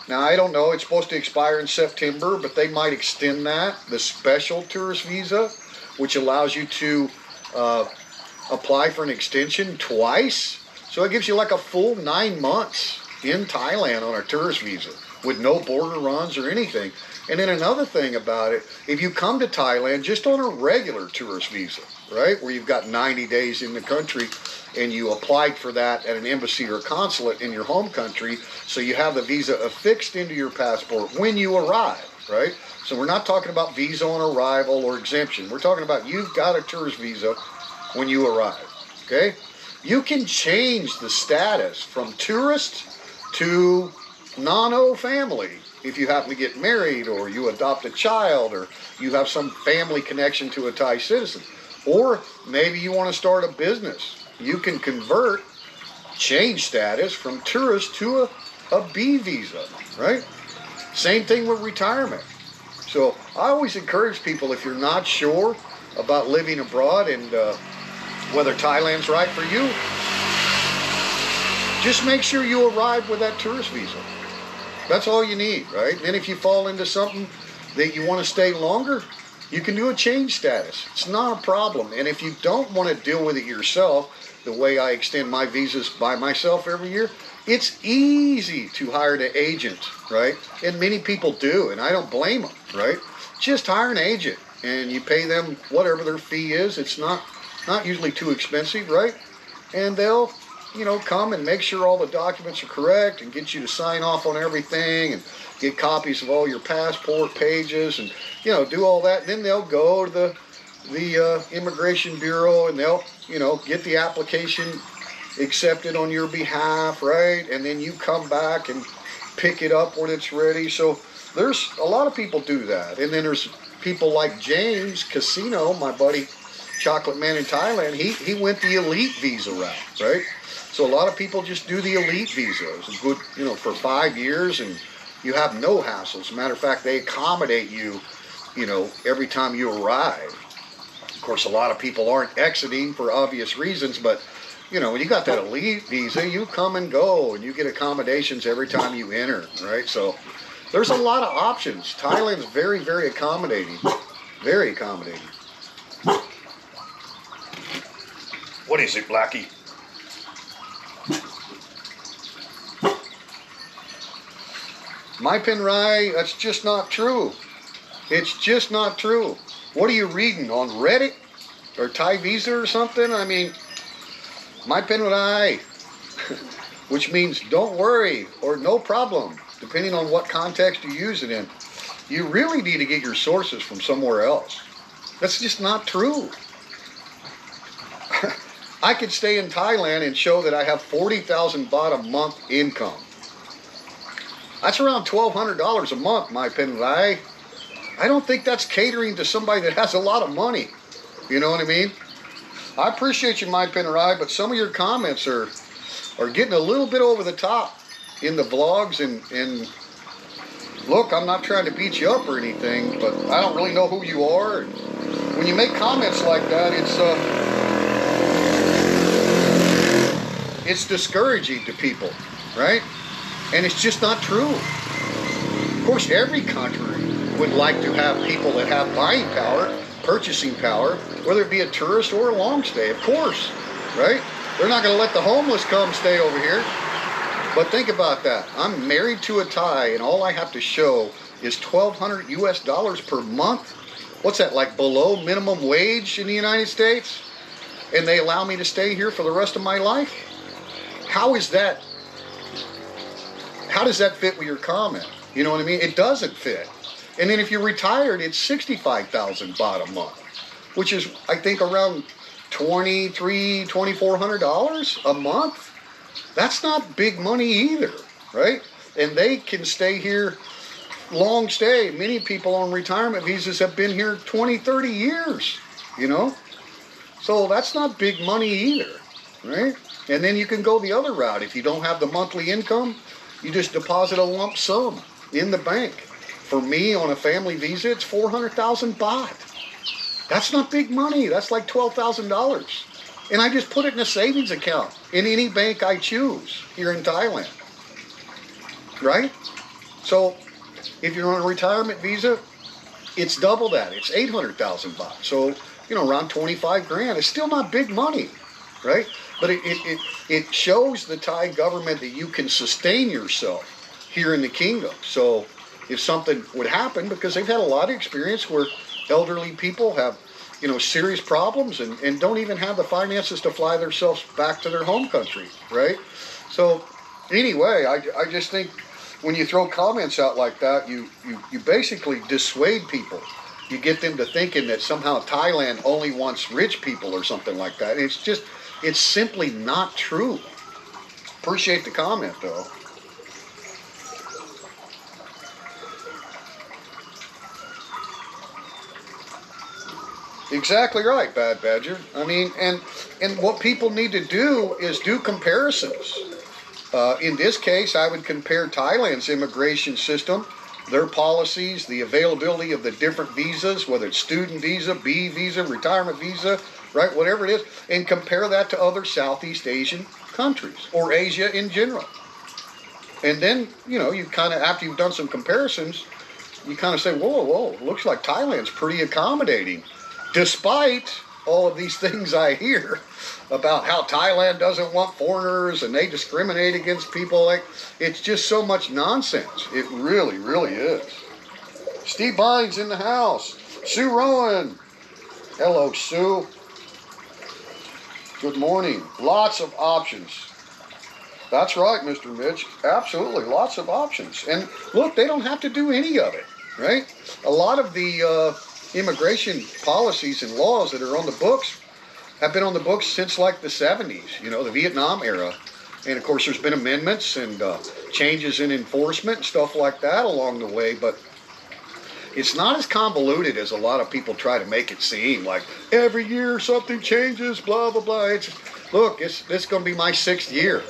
Now, I don't know. It's supposed to expire in September, but they might extend that. The special tourist visa, which allows you to apply for an extension twice. So it gives you like a full 9 months in Thailand on a tourist visa with no border runs or anything. And then another thing about it, if you come to Thailand just on a regular tourist visa, right, where you've got 90 days in the country and you applied for that at an embassy or consulate in your home country, so you have the visa affixed into your passport when you arrive, right? So we're not talking about visa on arrival or exemption. We're talking about you've got a tourist visa when you arrive, okay? You can change the status from tourist to non-O family if you happen to get married or you adopt a child or you have some family connection to a Thai citizen. Or maybe you want to start a business. You can convert, change status from tourist to a B visa, right? Same thing with retirement. So I always encourage people, if you're not sure about living abroad and whether Thailand's right for you, just make sure you arrive with that tourist visa. That's all you need, right? And then if you fall into something that you want to stay longer, you can do a change status. It's not a problem. And if you don't want to deal with it yourself, the way I extend my visas by myself every year, it's easy to hire an agent, right? And many people do, and I don't blame them, right? Just hire an agent, and you pay them whatever their fee is. It's not usually too expensive, right? And they'll, come and make sure all the documents are correct and get you to sign off on everything and get copies of all your passport pages and, do all that. And then they'll go to the Immigration Bureau and they'll, get the application accepted on your behalf, right? And then you come back and pick it up when it's ready. So there's a lot of people do that. And then there's people like James Casino, my buddy, Chocolate Man in Thailand. He went the elite visa route, right? So a lot of people just do the elite visa. It's good, for 5 years, and you have no hassles. Matter of fact, they accommodate you, every time you arrive. Of course, a lot of people aren't exiting for obvious reasons, but when you got that elite visa, you come and go, and you get accommodations every time you enter, right? So there's a lot of options. Thailand's very, very accommodating. Very accommodating. What is it, Blackie? My Penrai, that's just not true. It's just not true. What are you reading, on Reddit? Or Thai Visa or something? I mean, My Penrai, which means don't worry or no problem, depending on what context you use it in. You really need to get your sources from somewhere else. That's just not true. I could stay in Thailand and show that I have 40,000 baht a month income. That's around $1,200 a month, my Penrai. I don't think that's catering to somebody that has a lot of money. You know what I mean? I appreciate you, my Penrai, but some of your comments are getting a little bit over the top in the vlogs. And look, I'm not trying to beat you up or anything, but I don't really know who you are. And when you make comments like that, it's discouraging to people. right? And it's just not true. Of course, every country would like to have people that have buying power, purchasing power, whether it be a tourist or a long stay, of course, right? They're not going to let the homeless come stay over here. But think about that. I'm married to a Thai, and all I have to show is $1,200 US per month. What's that, like below minimum wage in the United States? And they allow me to stay here for the rest of my life? How is that? How does that fit with your comment? You know what I mean? It doesn't fit. And then if you're retired, it's 65,000 baht a month, which is, I think, around $2,400 a month. That's not big money either, right? And they can stay here long stay. Many people on retirement visas have been here 20, 30 years, you know? So that's not big money either, right? And then you can go the other route. If you don't have the monthly income, you just deposit a lump sum in the bank. For me, on a family visa, it's 400,000 baht. That's not big money. That's like $12,000. And I just put it in a savings account in any bank I choose here in Thailand, right? So if you're on a retirement visa, it's double that. It's 800,000 baht. So, you know, around 25 grand. It's still not big money, right? But it shows the Thai government that you can sustain yourself here in the kingdom. So if something would happen, because they've had a lot of experience where elderly people have, you know, serious problems and don't even have the finances to fly themselves back to their home country, right? So anyway, I just think when you throw comments out like that, you basically dissuade people. You get them to thinking that somehow Thailand only wants rich people or something like that. It's simply not true. Appreciate the comment, though. Exactly right, Bad Badger. I mean, and what people need to do is do comparisons. In this case, I would compare Thailand's immigration system, their policies, the availability of the different visas, whether it's student visa, B visa, retirement visa, right, whatever it is, and compare that to other Southeast Asian countries or Asia in general. And then, you know, you kind of, after you've done some comparisons, you kind of say, whoa, looks like Thailand's pretty accommodating. Despite all of these things I hear about how Thailand doesn't want foreigners and they discriminate against people, like, it's just so much nonsense. It really, really is. Steve Bynes in the house. Sue Rowan. Hello, Sue. Good morning. Lots of options. That's right, Mr. Mitch. Absolutely, lots of options. And look, they don't have to do any of it, right? A lot of the immigration policies and laws that are on the books have been on the books since like the 70s, you know, the Vietnam era. And of course, there's been amendments and changes in enforcement and stuff like that along the way, but it's not as convoluted as a lot of people try to make it seem. Like every year something changes, blah, blah, blah. Look, this is going to be my 6th year.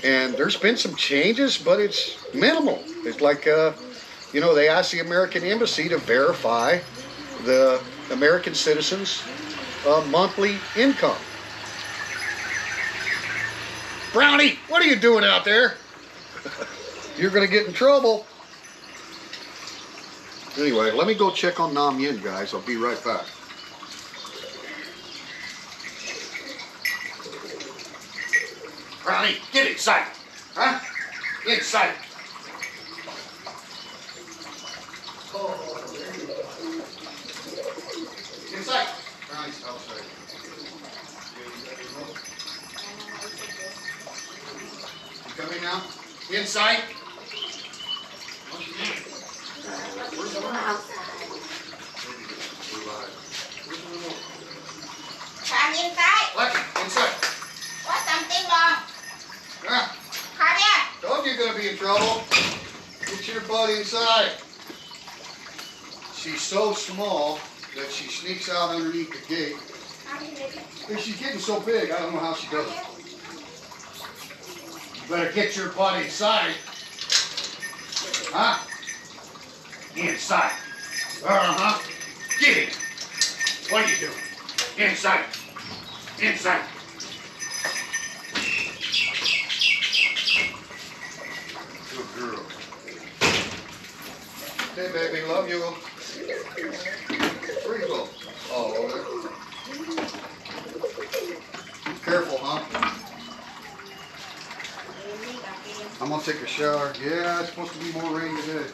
And there's been some changes, but it's minimal. It's like, you know, they asked the American Embassy to verify the American citizens' monthly income. Brownie, what are you doing out there? You're going to get in trouble. Anyway, let me go check on Nam Yin, guys. I'll be right back. Brownie, get inside. Huh? Inside. Oh, there you go. Inside. Brownie's outside. You coming now? Inside. What's your name? Where's the remote? Chang inside. What? Inside. What's something wrong? Yeah. Come here. Told you you're going to be in trouble. Get your butt inside. She's so small that she sneaks out underneath the gate. And she's getting so big, I don't know how she does it. You better get your butt inside. Huh? Inside. Uh-huh. Get in. What are you doing? Inside. Inside. Hey, baby, love you. Where you go? Oh, over there. Careful, huh? I'm gonna take a shower. Yeah, it's supposed to be more rain today.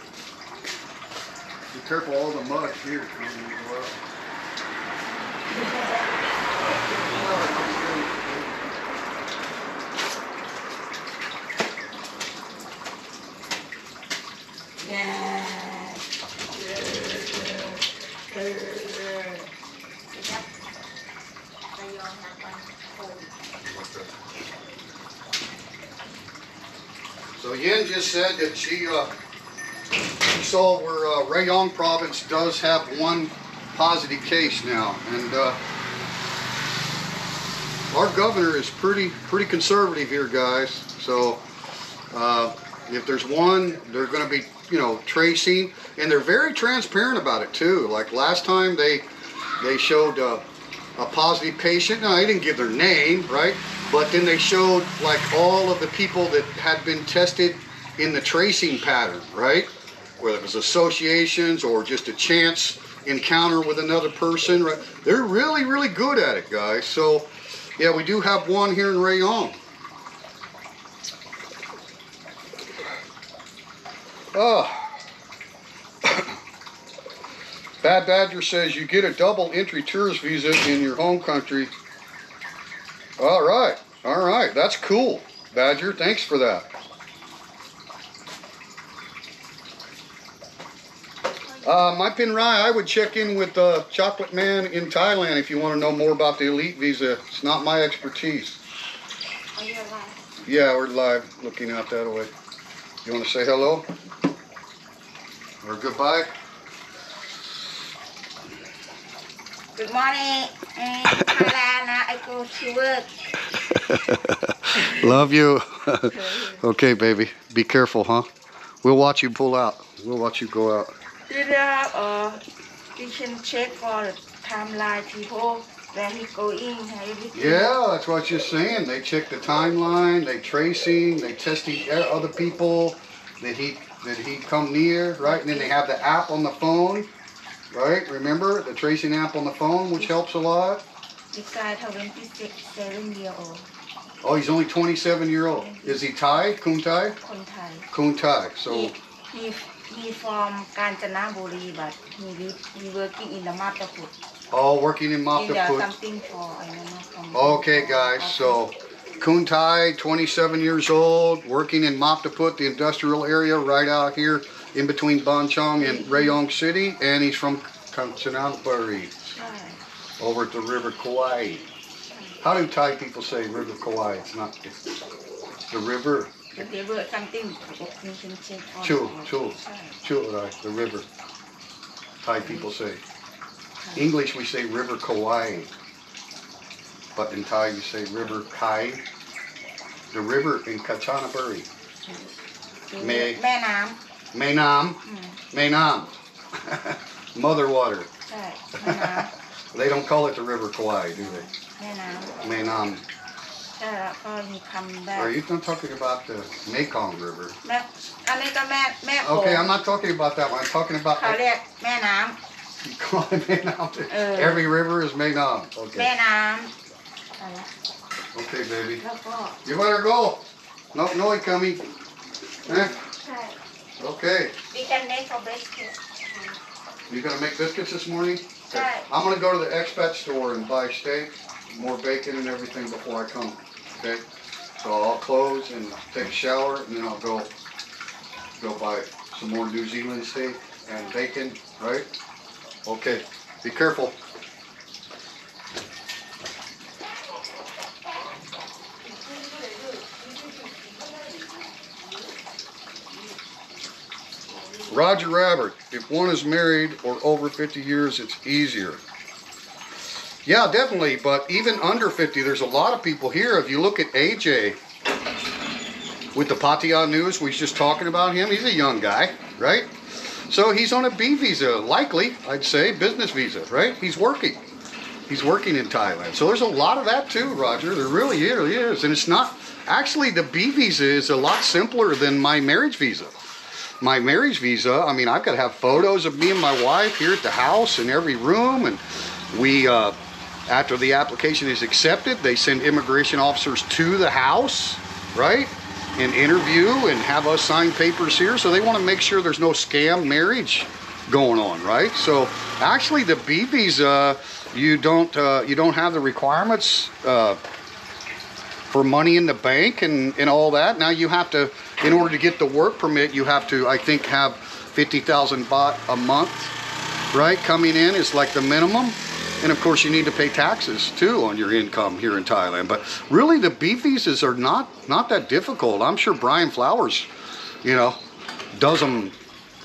Be careful, all the mud here coming as well. So Yin just said that she saw where Rayong province does have one positive case now, and our governor is pretty conservative here, guys. So if there's one, they're going to be, you know, tracing, and they're very transparent about it too. Like last time they showed a positive patient. Now, they didn't give their name, right? But then they showed like all of the people that had been tested in the tracing pattern, right? Whether it was associations or just a chance encounter with another person, right? They're really good at it, guys. So yeah, we do have one here in Rayong. Bad Badger says you get a double entry tourist visa in your home country. All right, that's cool, Badger. Thanks for that. My Pin Rai, I would check in with Chocolate Man in Thailand if you want to know more about the elite visa. It's not my expertise. Are you alive? Yeah, we're live, looking out that way. You want to say hello or goodbye? Good morning. Phala, now I go to work. Love you. Okay, baby. Be careful, huh? We'll watch you pull out. We'll watch you go out. You can check for the timeline people where he going. Yeah, that's what you're saying. They check the timeline, they tracing, they testing other people that he come near, right? And then they have the app on the phone, right? Remember the tracing app on the phone, which helps a lot. This guy 27-year-old. Oh, he's only 27-year-old. Is he Thai? Kun Thai?คนไทย Kun Thai. So he from Kanchanaburi, but he working in the Mataput. oh, working in Maptaput. Something for I don't know from. Okay, guys. So Kun Thai, 27 years old, working in Maptaput, the industrial area right out here in between Bonchong and Rayong City, and he's from Kanchanaburi, over at the River Kauai. How do Thai people say River Kauai? It's not the river. The river something you can check on. Chu, right? The river. Thai people say. English we say River Kauai, but in Thai you say River Kai. The river in Kanchanaburi. แม่น้ำ Mainam. Mother water. ใช่แม่น้ They don't call it the River Kauai, do they? ำแม่น้ำ Mainam. ใช่แล้วก็มีคำแบบ Are you not talking about the Mekong River? แม่อันนี้ก็แม่โขง Okay, I'm not talking about that one. I'm talking about เขาเรียกแม่น้ you call it Mainam. Every river is Mainam. ำ Okay. แม่น้ำอะไร Okay, baby. แล้วก็ You better go. No coming. Eh? ใช่ Okay. we can make for biscuit You gonna make biscuits this morning? Right. I'm gonna go to the expat store and buy steak, more bacon and everything before I come. Okay? So I'll close and take a shower, and then I'll go buy some more New Zealand steak and bacon, right? Okay. Be careful. Roger Rabbit, if one is married or over 50 years, it's easier. Yeah, definitely, but even under 50, there's a lot of people here. If you look at AJ with the Pattaya News, we was just talking about him. He's a young guy, right? So he's on a B visa, likely, I'd say, business visa, right? He's working. He's working in Thailand. So there's a lot of that too, Roger. There really is. And it's not, actually the B visa is a lot simpler than my marriage visa. my marriage visa, I mean, I've got to have photos of me and my wife here at the house in every room. And we, after the application is accepted, they send immigration officers to the house, right? And interview and have us sign papers here. So they want to make sure there's no scam marriage going on, right? So actually the B visa, you don't have the requirements for money in the bank and all that. Now you have to, in order to get the work permit, you have to, I think, have 50,000 baht a month, right? Coming in is like the minimum. And of course you need to pay taxes too on your income here in Thailand. But really the B visas are not that difficult. I'm sure Brian Flowers, you know, does them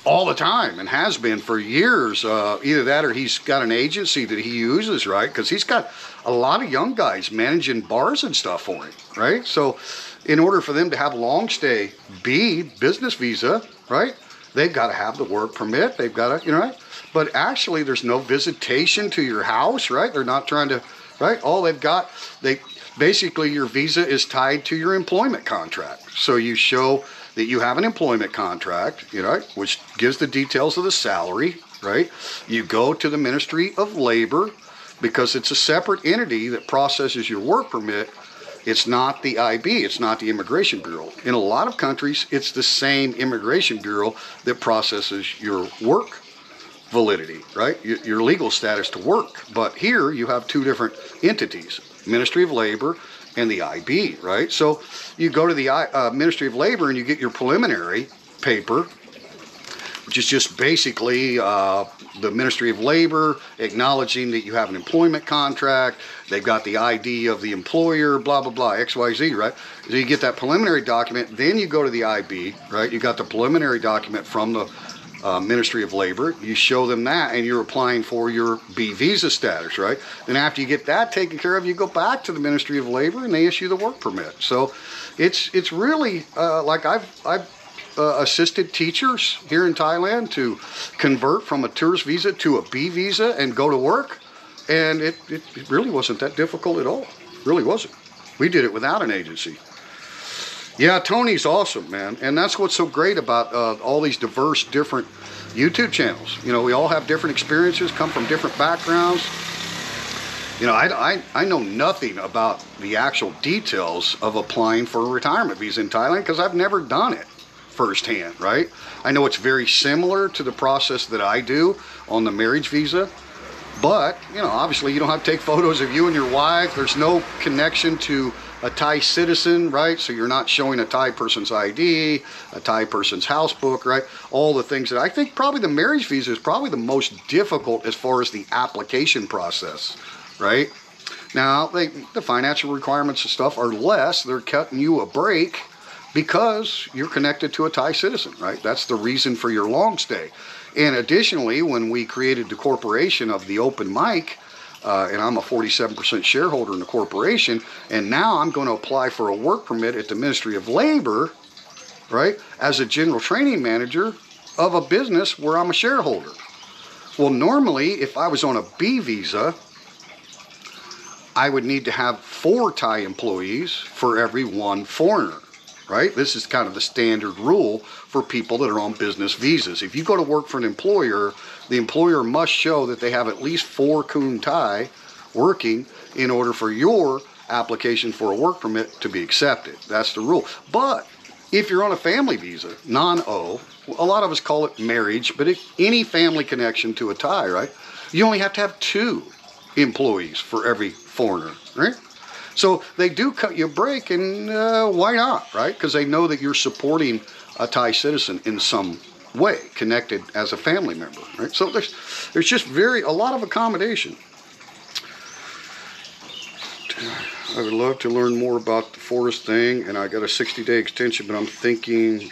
all the time and has been for years. Either that or he's got an agency that he uses, right? Because he's got a lot of young guys managing bars and stuff for him, right? So in order for them to have long stay B business visa, right, they've got to have the work permit. They've got to, you know, right? But actually there's no visitation to your house, right? They're not trying to, right? All they've got, basically your visa is tied to your employment contract. So you show that you have an employment contract, you know, which gives the details of the salary, right? You go to the Ministry of Labor because it's a separate entity that processes your work permit. It's not the IB, it's not the Immigration Bureau. In a lot of countries, it's the same Immigration Bureau that processes your work validity, right? Your legal status to work. But here you have two different entities, Ministry of Labor and the IB, right? So you go to the Ministry of Labor and you get your preliminary paper, which is just basically the Ministry of Labor acknowledging that you have an employment contract. They've got the ID of the employer, blah, blah, blah, XYZ, right? So you get that preliminary document, then you go to the IB, right? You got the preliminary document from the Ministry of Labor. You show them that and you're applying for your B visa status, right? Then after you get that taken care of, you go back to the Ministry of Labor and they issue the work permit. So it's really like I've assisted teachers here in Thailand to convert from a tourist visa to a B visa and go to work, and it really wasn't that difficult at all. It really wasn't. We did it without an agency. Yeah, Tony's awesome, man. And that's what's so great about all these diverse, different YouTube channels. You know, we all have different experiences, come from different backgrounds. You know, I know nothing about the actual details of applying for a retirement visa in Thailand because I've never done it firsthand, right? I know it's very similar to the process that I do on the marriage visa. But, you know, obviously you don't have to take photos of you and your wife. There's no connection to a Thai citizen, right? So you're not showing a Thai person's ID, a Thai person's house book, right? All the things that I think probably the marriage visa is probably the most difficult as far as the application process, right? Now, the financial requirements and stuff are less. They're cutting you a break because you're connected to a Thai citizen, right? That's the reason for your long stay. And additionally, when we created the corporation of the open mic, and I'm a 47% shareholder in the corporation, and now I'm going to apply for a work permit at the Ministry of Labor, right, as a general training manager of a business where I'm a shareholder. Well, normally, if I was on a B visa, I would need to have 4 Thai employees for every 1 foreigner. Right? This is kind of the standard rule for people that are on business visas. If you go to work for an employer, the employer must show that they have at least 4 Kun Thai working in order for your application for a work permit to be accepted. That's the rule. But if you're on a family visa, non-O, a lot of us call it marriage, but any family connection to a Thai, right? You only have to have 2 employees for every foreigner, right? So they do cut you a break, and why not, right? Because they know that you're supporting a Thai citizen in some way, connected as a family member, right? So there's just a lot of accommodation. I would love to learn more about the forest thing, and I got a 60-day extension, but I'm thinking,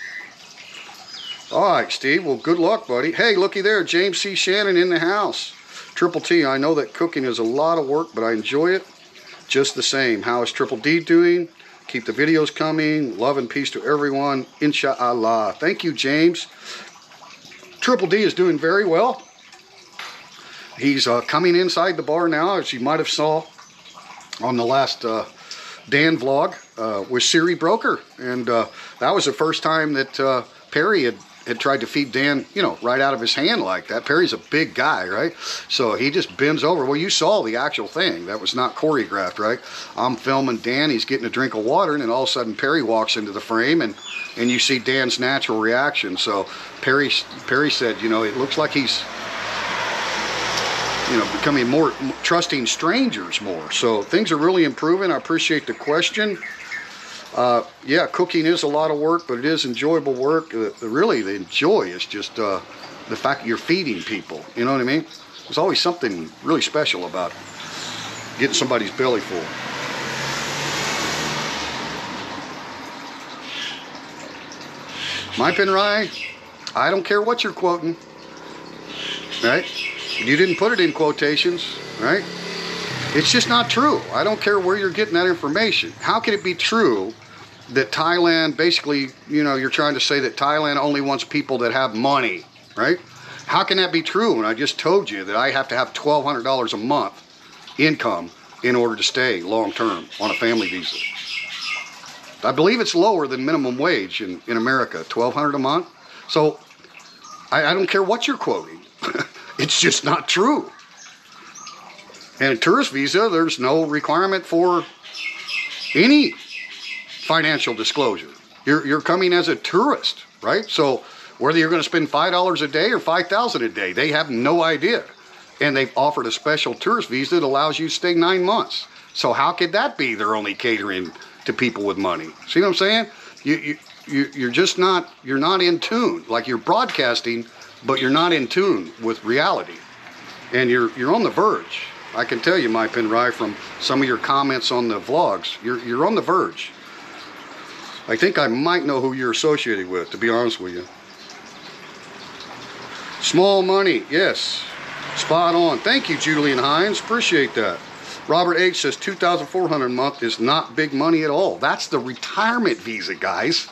all right, Steve, well, good luck, buddy. Hey, looky there, James C. Shannon in the house. Triple T, I know that cooking is a lot of work, but I enjoy it just the same. How is Triple D doing? Keep the videos coming. Love and peace to everyone. Inshallah. Thank you, James. Triple D is doing very well. He's coming inside the bar now, as you might have saw on the last Dan vlog with Siri Broker. And that was the first time that Perry had tried to feed Dan, you know, right out of his hand like that. Perry's a big guy, right? So he just bends over. Well, you saw the actual thing. That was not choreographed, right? I'm filming Dan. He's getting a drink of water, and then all of a sudden Perry walks into the frame, and you see Dan's natural reaction. So Perry said, you know, it looks like he's, you know, becoming more trusting strangers more. So things are really improving. I appreciate the question. Yeah, cooking is a lot of work, but it is enjoyable work. Really, the joy is just the fact that you're feeding people. You know what I mean? There's always something really special about getting somebody's belly full. My Penrai, I don't care what you're quoting, right? You didn't put it in quotations, right? It's just not true. I don't care where you're getting that information. How can it be true that Thailand, basically, you know, you're trying to say that Thailand only wants people that have money, right? How can that be true when I just told you that I have to have $1,200 a month income in order to stay long-term on a family visa? I believe it's lower than minimum wage in America, $1,200 a month. So I don't care what you're quoting. It's just not true. And a tourist visa, there's no requirement for any financial disclosure. You're coming as a tourist, right? So whether you're going to spend $5 a day or $5,000 a day, they have no idea. And they've offered a special tourist visa that allows you to stay 9 months. So how could that be they're only catering to people with money? See what I'm saying? You're just not, you're not in tune. Like you're broadcasting, but you're not in tune with reality. And you're on the verge. I can tell you, my Penrai, from some of your comments on the vlogs, you're on the verge. I think I might know who you're associated with, to be honest with you. Small money, yes. Spot on. Thank you, Julian Hines. Appreciate that. Robert H. says $2,400 a month is not big money at all. That's the retirement visa, guys.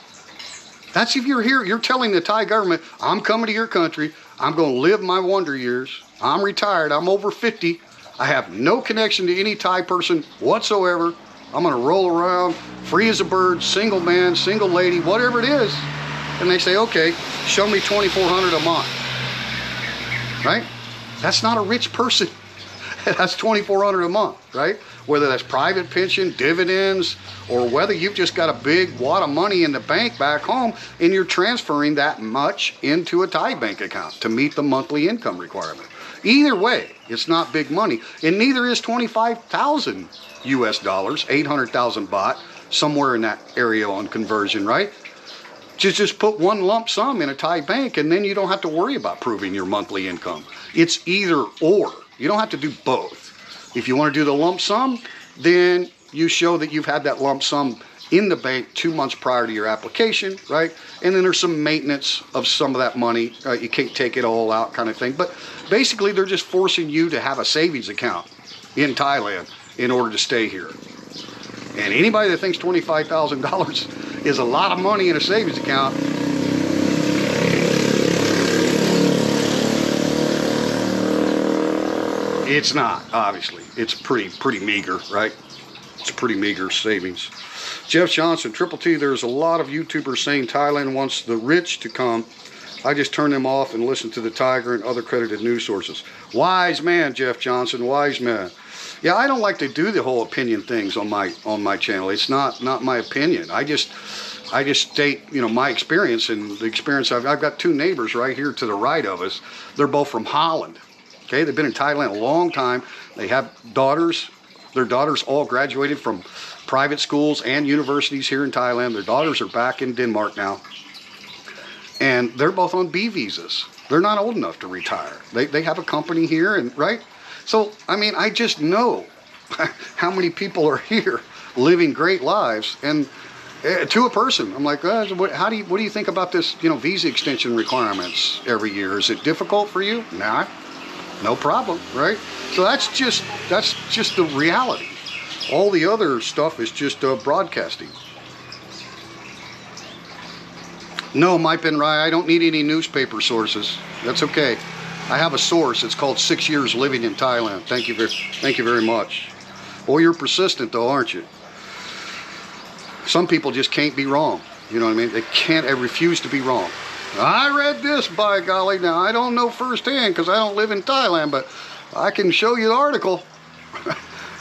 That's if you're here, you're telling the Thai government, I'm coming to your country, I'm going to live my wonder years, I'm retired, I'm over 50, I have no connection to any Thai person whatsoever, I'm going to roll around free as a bird, single man, single lady, whatever it is. And they say, okay, show me $2,400 a month. Right? That's not a rich person. That's $2,400 a month, right? Whether that's private pension, dividends, or whether you've just got a big wad of money in the bank back home and you're transferring that much into a Thai bank account to meet the monthly income requirement. Either way, it's not big money, and neither is 25,000 US dollars, 800,000 baht, somewhere in that area on conversion, right? Just put one lump sum in a Thai bank, and then you don't have to worry about proving your monthly income. It's either or. You don't have to do both. If you want to do the lump sum, then you show that you've had that lump sum in the bank 2 months prior to your application, right? And then there's some maintenance of some of that money. You can't take it all out kind of thing. But basically, they're just forcing you to have a savings account in Thailand in order to stay here. And anybody that thinks $25,000 is a lot of money in a savings account, it's not, obviously. It's pretty meager, right? It's pretty meager savings. Jeff Johnson, Triple T, there's a lot of YouTubers saying Thailand wants the rich to come. I just turn them off and listen to the Tiger and other credited news sources. Wise man, Jeff Johnson, wise man. Yeah, I don't like to do the whole opinion things on my channel. It's not my opinion. I just state, you know, my experience, and the experience I've got 2 neighbors right here to the right of us. They're both from Holland. Okay, they've been in Thailand a long time. They have daughters. Their daughters all graduated from private schools and universities here in Thailand. Their daughters are back in Denmark now. And they're both on B visas. They're not old enough to retire. They have a company here, and right? So, I mean, I just know how many people are here living great lives, and to a person, I'm like, what do you think about this, you know, visa extension requirements every year? Is it difficult for you? Nah, no problem, right? So that's just the reality. All the other stuff is just broadcasting. No, my Penrai, I don't need any newspaper sources. That's okay. I have a source. It's called 6 Years Living in Thailand. Thank you very much. Boy, you're persistent though, aren't you? Some people just can't be wrong. You know what I mean? They refuse to be wrong. I read this, by golly. Now, I don't know firsthand because I don't live in Thailand, but I can show you the article.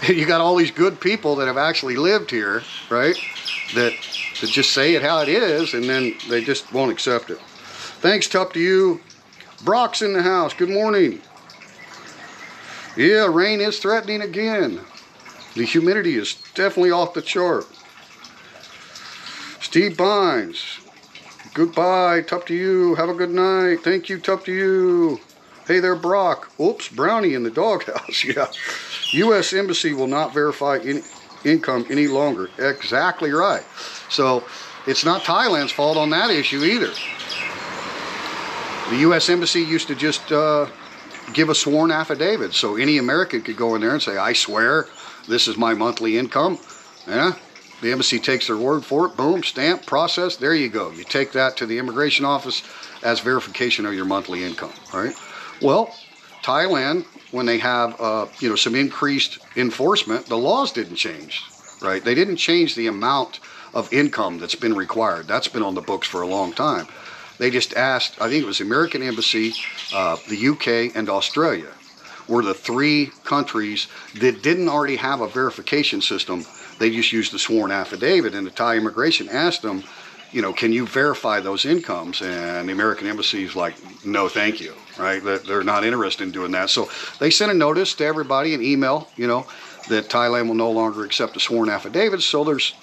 You got all these good people that have actually lived here, right? That just say it how it is, and then they just won't accept it. Thanks, Tup to you. Brock's in the house. Good morning. Yeah, rain is threatening again. The humidity is definitely off the chart. Steve Bynes. Goodbye, Tup to you. Have a good night. Thank you, Tup to you. Hey there, Brock. Oops, Brownie in the doghouse. Yeah. U.S. Embassy will not verify any income any longer. Exactly right. So it's not Thailand's fault on that issue either. The U.S. Embassy used to just give a sworn affidavit, so any American could go in there and say, I swear this is my monthly income. Yeah. The embassy takes their word for it. Boom, stamp, process. There you go. You take that to the immigration office as verification of your monthly income. Right? Well, Thailand, when they have some increased enforcement, the laws didn't change. Right? They didn't change the amount of income that's been required. That's been on the books for a long time. They just asked, I think it was the American Embassy, the UK, and Australia were the three countries that didn't already have a verification system. They just used the sworn affidavit, and the Thai immigration asked them, can you verify those incomes? And the American Embassy is like, no, thank you, right? They're not interested in doing that. So they sent a notice to everybody, an email, that Thailand will no longer accept the sworn affidavits. So there's,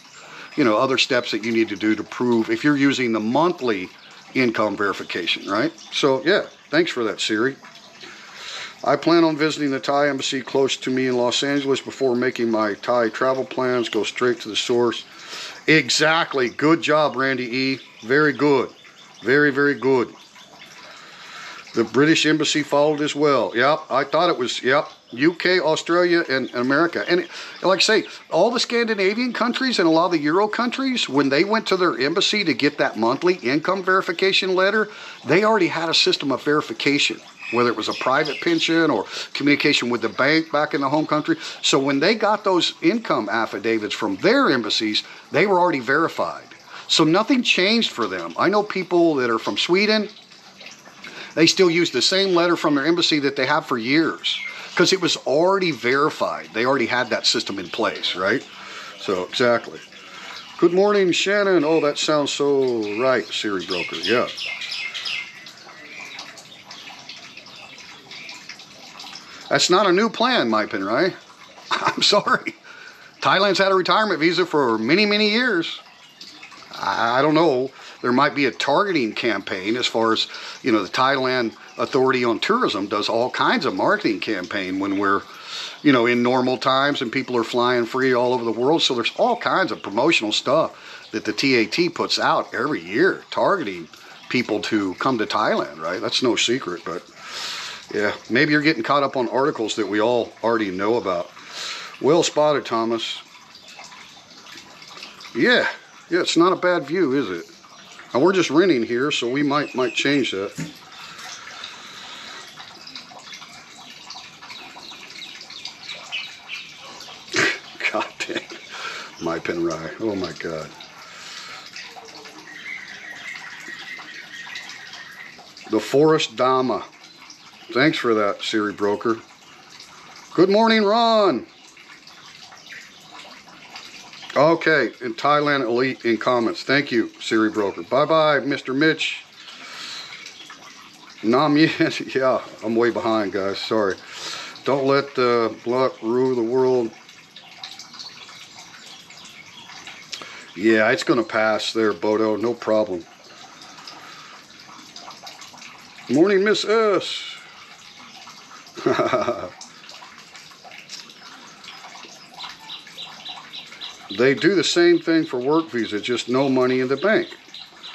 other steps that you need to do to prove if you're using the monthly income verification, right? So yeah, thanks for that, Siri. I plan on visiting the Thai embassy close to me in Los Angeles before making my Thai travel plans. Go straight to the source. Exactly. Good job, Randy E. Very good. Very, very good. The British embassy followed as well. Yep, I thought it was, UK, Australia, and America. And like I say, all the Scandinavian countries and a lot of the Euro countries, when they went to their embassy to get that monthly income verification letter, they already had a system of verification, whether it was a private pension or communication with the bank back in the home country. So when they got those income affidavits from their embassies, they were already verified. So nothing changed for them. I know people that are from Sweden, they still use the same letter from their embassy that they have for years because it was already verified. They already had that system in place, right? So, exactly. Good morning, Shannon. Oh, that sounds so right, Siri Broker. Yeah. That's not a new plan, my opinion, right? I'm sorry. Thailand's had a retirement visa for many, many years. I don't know. There might be a targeting campaign as far as, the Thailand Authority on Tourism does all kinds of marketing campaign when we're, in normal times and people are flying free all over the world. So there's all kinds of promotional stuff that the TAT puts out every year targeting people to come to Thailand, right? That's no secret, but yeah, maybe you're getting caught up on articles that we all already know about. Well spotted, Thomas. Yeah, it's not a bad view, is it? And we're just renting here, so we might change that. God dang. My pen rye. Oh my God. The Forest Dama. Thanks for that, Siri Broker. Good morning, Ron. Okay, in Thailand Elite in comments. Thank you, Siri Broker. Bye-bye, Mr. Mitch. Nam Yen. Yeah, I'm way behind, guys. Sorry. Don't let the luck rule the world. Yeah, it's going to pass there, Bodo. No problem. Morning, Miss S. They do the same thing for work visa, just no money in the bank.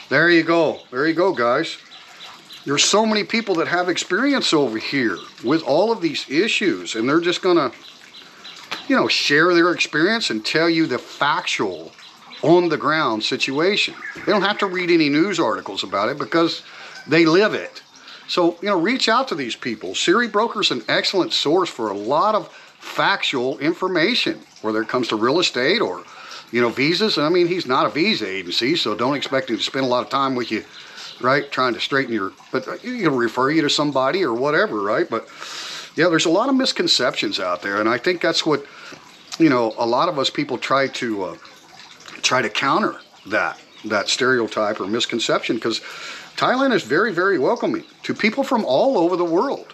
There you go. There you go, guys. There's so many people that have experience over here with all of these issues, and they're just going to, share their experience and tell you the factual, on-the-ground situation. They don't have to read any news articles about it because they live it. So, reach out to these people. Siri Broker's an excellent source for a lot of factual information, whether it comes to real estate or, visas. I mean, he's not a visa agency, so don't expect him to spend a lot of time with you, right? Trying to straighten your, but you can refer you to somebody or whatever, right? But yeah, there's a lot of misconceptions out there, and I think that's what, you know, a lot of us people try to counter that stereotype or misconception, because Thailand is very, very welcoming to people from all over the world.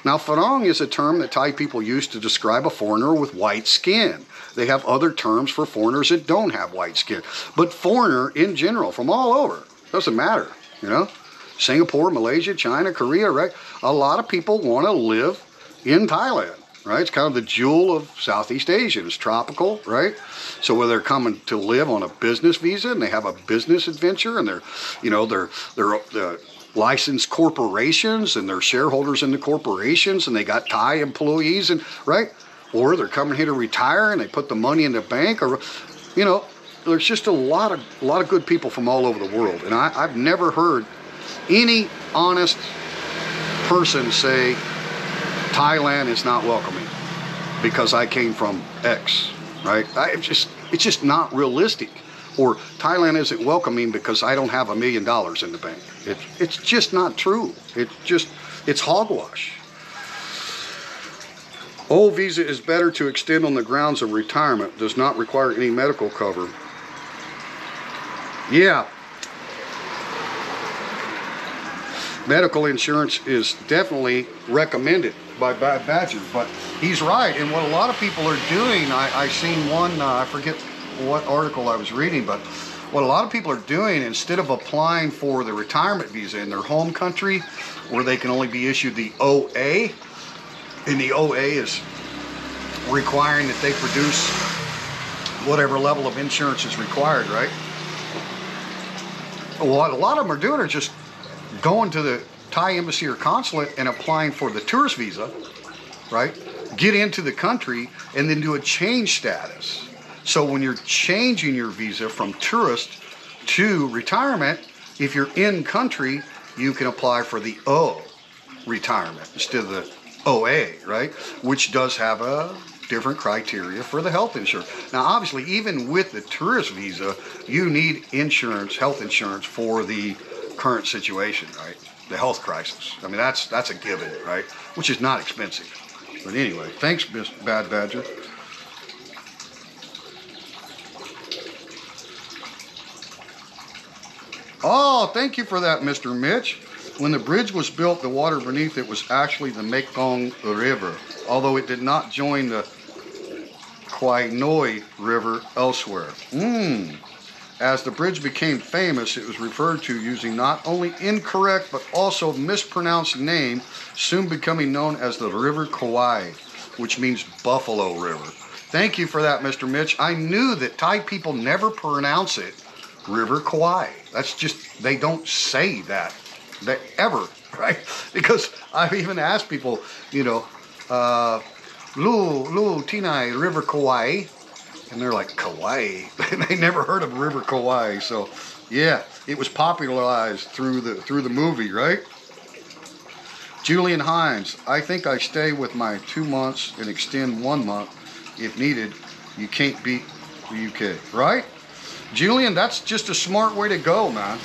Now, Farang is a term that Thai people use to describe a foreigner with white skin. They have other terms for foreigners that don't have white skin. But foreigner in general, from all over, doesn't matter, you know? Singapore, Malaysia, China, Korea, right? A lot of people want to live in Thailand, right? It's kind of the jewel of Southeast Asia. It's tropical, right? So whether they're coming to live on a business visa and they have a business adventure and they're, you know, they're licensed corporations and they're shareholders in the corporations and they got Thai employees, and right, or they're coming here to retire and they put the money in the bank, or you know, there's just a lot of good people from all over the world. And I've never heard any honest person say Thailand is not welcoming because I came from X, right? It's just not realistic. Or Thailand isn't welcoming because I don't have $1 million in the bank. It's just not true. It's hogwash. Old visa is better to extend on the grounds of retirement. Does not require any medical cover. Yeah. Medical insurance is definitely recommended by Bad Badger, but he's right. And what a lot of people are doing, I seen one, I forget what article I was reading, but what a lot of people are doing, instead of applying for the retirement visa in their home country, where they can only be issued the OA, and the OA is requiring that they produce whatever level of insurance is required, right? What a lot of them are doing are just going to the Thai embassy or consulate and applying for the tourist visa, right? Get into the country and then do a change status. So when you're changing your visa from tourist to retirement, if you're in country, you can apply for the O retirement instead of the OA, right? Which does have a different criteria for the health insurance. Now, obviously, even with the tourist visa, you need insurance, health insurance for the current situation, right? The health crisis. I mean, that's a given, right? Which is not expensive. But anyway, thanks, Bad Badger. Oh, thank you for that, Mr. Mitch. When the bridge was built, the water beneath it was actually the Mekong River, although it did not join the Kwai Noi River elsewhere. As the bridge became famous, it was referred to using not only incorrect but also mispronounced name, soon becoming known as the River Kauai, which means Buffalo River. Thank you for that, Mr. Mitch. I knew that Thai people never pronounce it River Kauai. That's just, they don't say that ever, right? Because I've even asked people, you know, Lu Tinai River Kauai, and they're like, Kauai? They never heard of River Kauai. So yeah, it was popularized through the movie, right? Julian Hines, I think I stay with my 2 months and extend 1 month if needed. You can't beat the UK, right? Julian, that's just a smart way to go, man.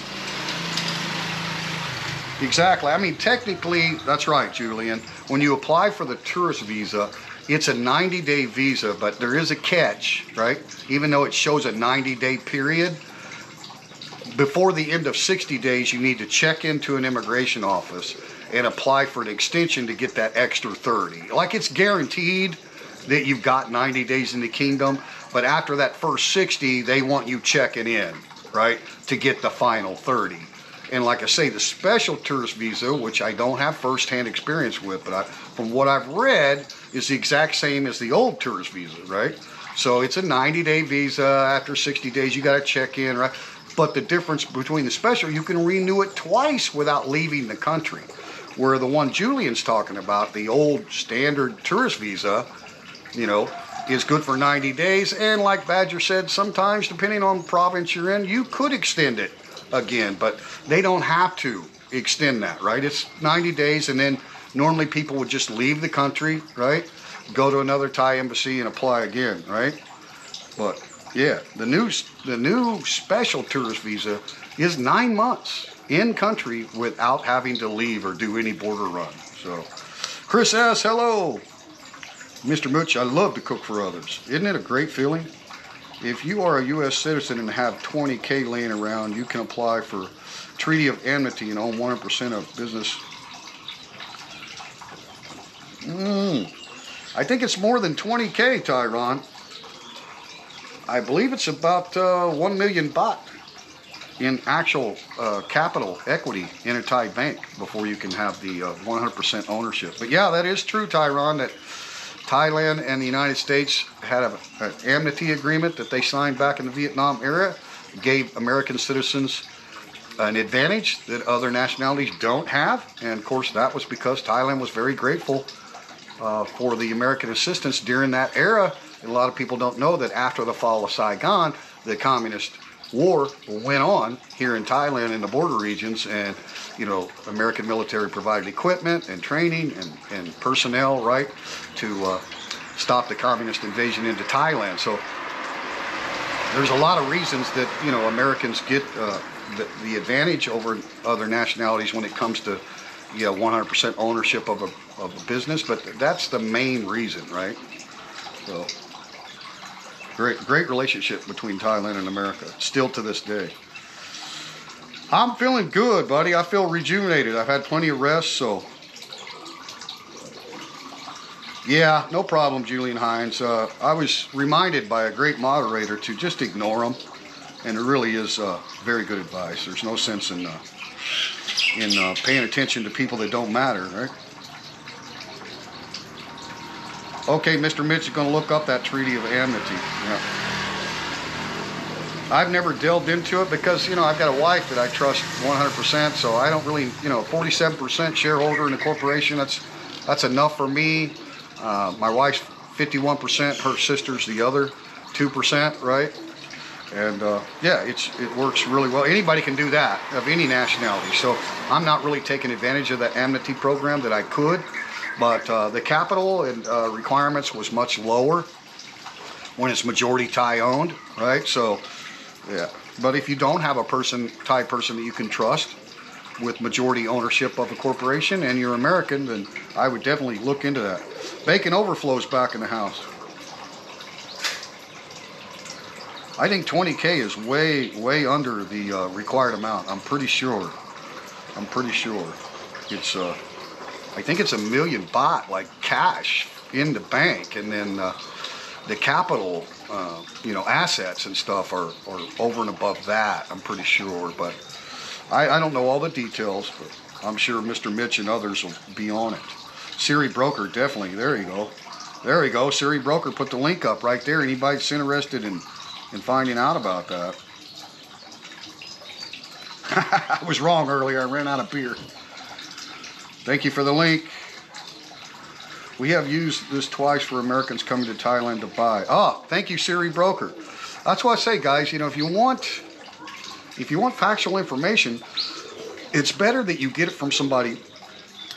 Exactly. I mean, technically, that's right, Julian. When you apply for the tourist visa, it's a 90-day visa, but there is a catch, right? Even though it shows a 90-day period, before the end of 60 days, you need to check into an immigration office and apply for an extension to get that extra 30. Like, it's guaranteed that you've got 90 days in the kingdom, but after that first 60, they want you checking in, right, to get the final 30. And like I say, the special tourist visa, which I don't have first-hand experience with, but from what I've read, is the exact same as the old tourist visa, right? So it's a 90-day visa. After 60 days, you got to check in, right? But the difference between the special, you can renew it twice without leaving the country. Where the one Julian's talking about, the old standard tourist visa, you know, is good for 90 days. And like Badger said, sometimes, depending on the province you're in, you could extend it again, but they don't have to extend that, right? It's 90 days, and then normally people would just leave the country, right? Go to another Thai embassy and apply again, right? But yeah, the new special tourist visa is 9 months. in country without having to leave or do any border run. So, Chris S., hello. Mr. Mooch, I love to cook for others. Isn't it a great feeling? If you are a U.S. citizen and have 20K laying around, you can apply for Treaty of Amnesty and own 100% of business. I think it's more than 20K, Tyron. I believe it's about 1 million baht in actual capital equity in a Thai bank before you can have the 100% ownership. But yeah, that is true, Tyron, that Thailand and the United States had an amnesty agreement that they signed back in the Vietnam era, gave American citizens an advantage that other nationalities don't have. And of course, that was because Thailand was very grateful for the American assistance during that era. And a lot of people don't know that after the fall of Saigon, the communist war went on here in Thailand in the border regions, and American military provided equipment and training and personnel, right, to stop the communist invasion into Thailand. So there's a lot of reasons that Americans get the advantage over other nationalities when it comes to 100% ownership of a business, but that's the main reason, right? So great relationship between Thailand and America, still to this day. I'm feeling good, buddy. I feel rejuvenated. I've had plenty of rest, so yeah, no problem, Julian Hines. I was reminded by a great moderator to just ignore them, and it really is very good advice. There's no sense in paying attention to people that don't matter, right? Okay, Mr. Mitch is going to look up that Treaty of Amnesty. Yeah. I've never delved into it because, I've got a wife that I trust 100%, so I don't really, 47% shareholder in the corporation, that's enough for me. My wife's 51%, her sister's the other 2%, right? And yeah, it works really well. Anybody can do that, of any nationality. So I'm not really taking advantage of that amnesty program that I could. But the capital and requirements was much lower when it's majority Thai owned, right? So, yeah. But if you don't have a Thai person that you can trust with majority ownership of a corporation and you're American, then I would definitely look into that. Bacon overflows back in the house. I think 20K is way under the required amount. I'm pretty sure. It's I think it's 1 million baht, like cash in the bank, and then the capital, assets and stuff are over and above that. I'm pretty sure, but I don't know all the details, but I'm sure Mr. Mitch and others will be on it. Siri Broker, definitely. There you go. Siri Broker put the link up right there. Anybody that's interested in finding out about that. I was wrong earlier. I ran out of beer. Thank you for the link. We have used this twice for Americans coming to Thailand to buy. Oh, thank you, Siri Broker. That's why I say, guys, if you want factual information, it's better that you get it from somebody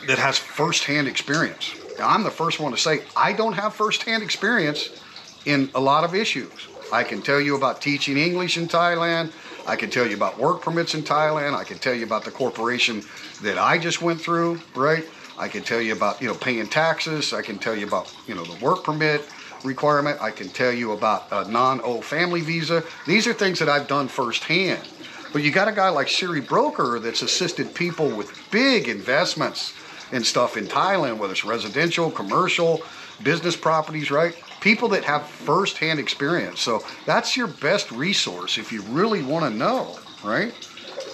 that has firsthand experience. Now, I'm the first one to say I don't have firsthand experience in a lot of issues. I can tell you about teaching English in Thailand. I can tell you about work permits in Thailand. I can tell you about the corporation that I just went through, right? I can tell you about, paying taxes. I can tell you about, the work permit requirement. I can tell you about a non-O family visa. These are things that I've done firsthand. But you got a guy like Siri Broker that's assisted people with big investments and stuff in Thailand, whether it's residential, commercial, business properties, right? People that have firsthand experience. So that's your best resource if you really want to know, right?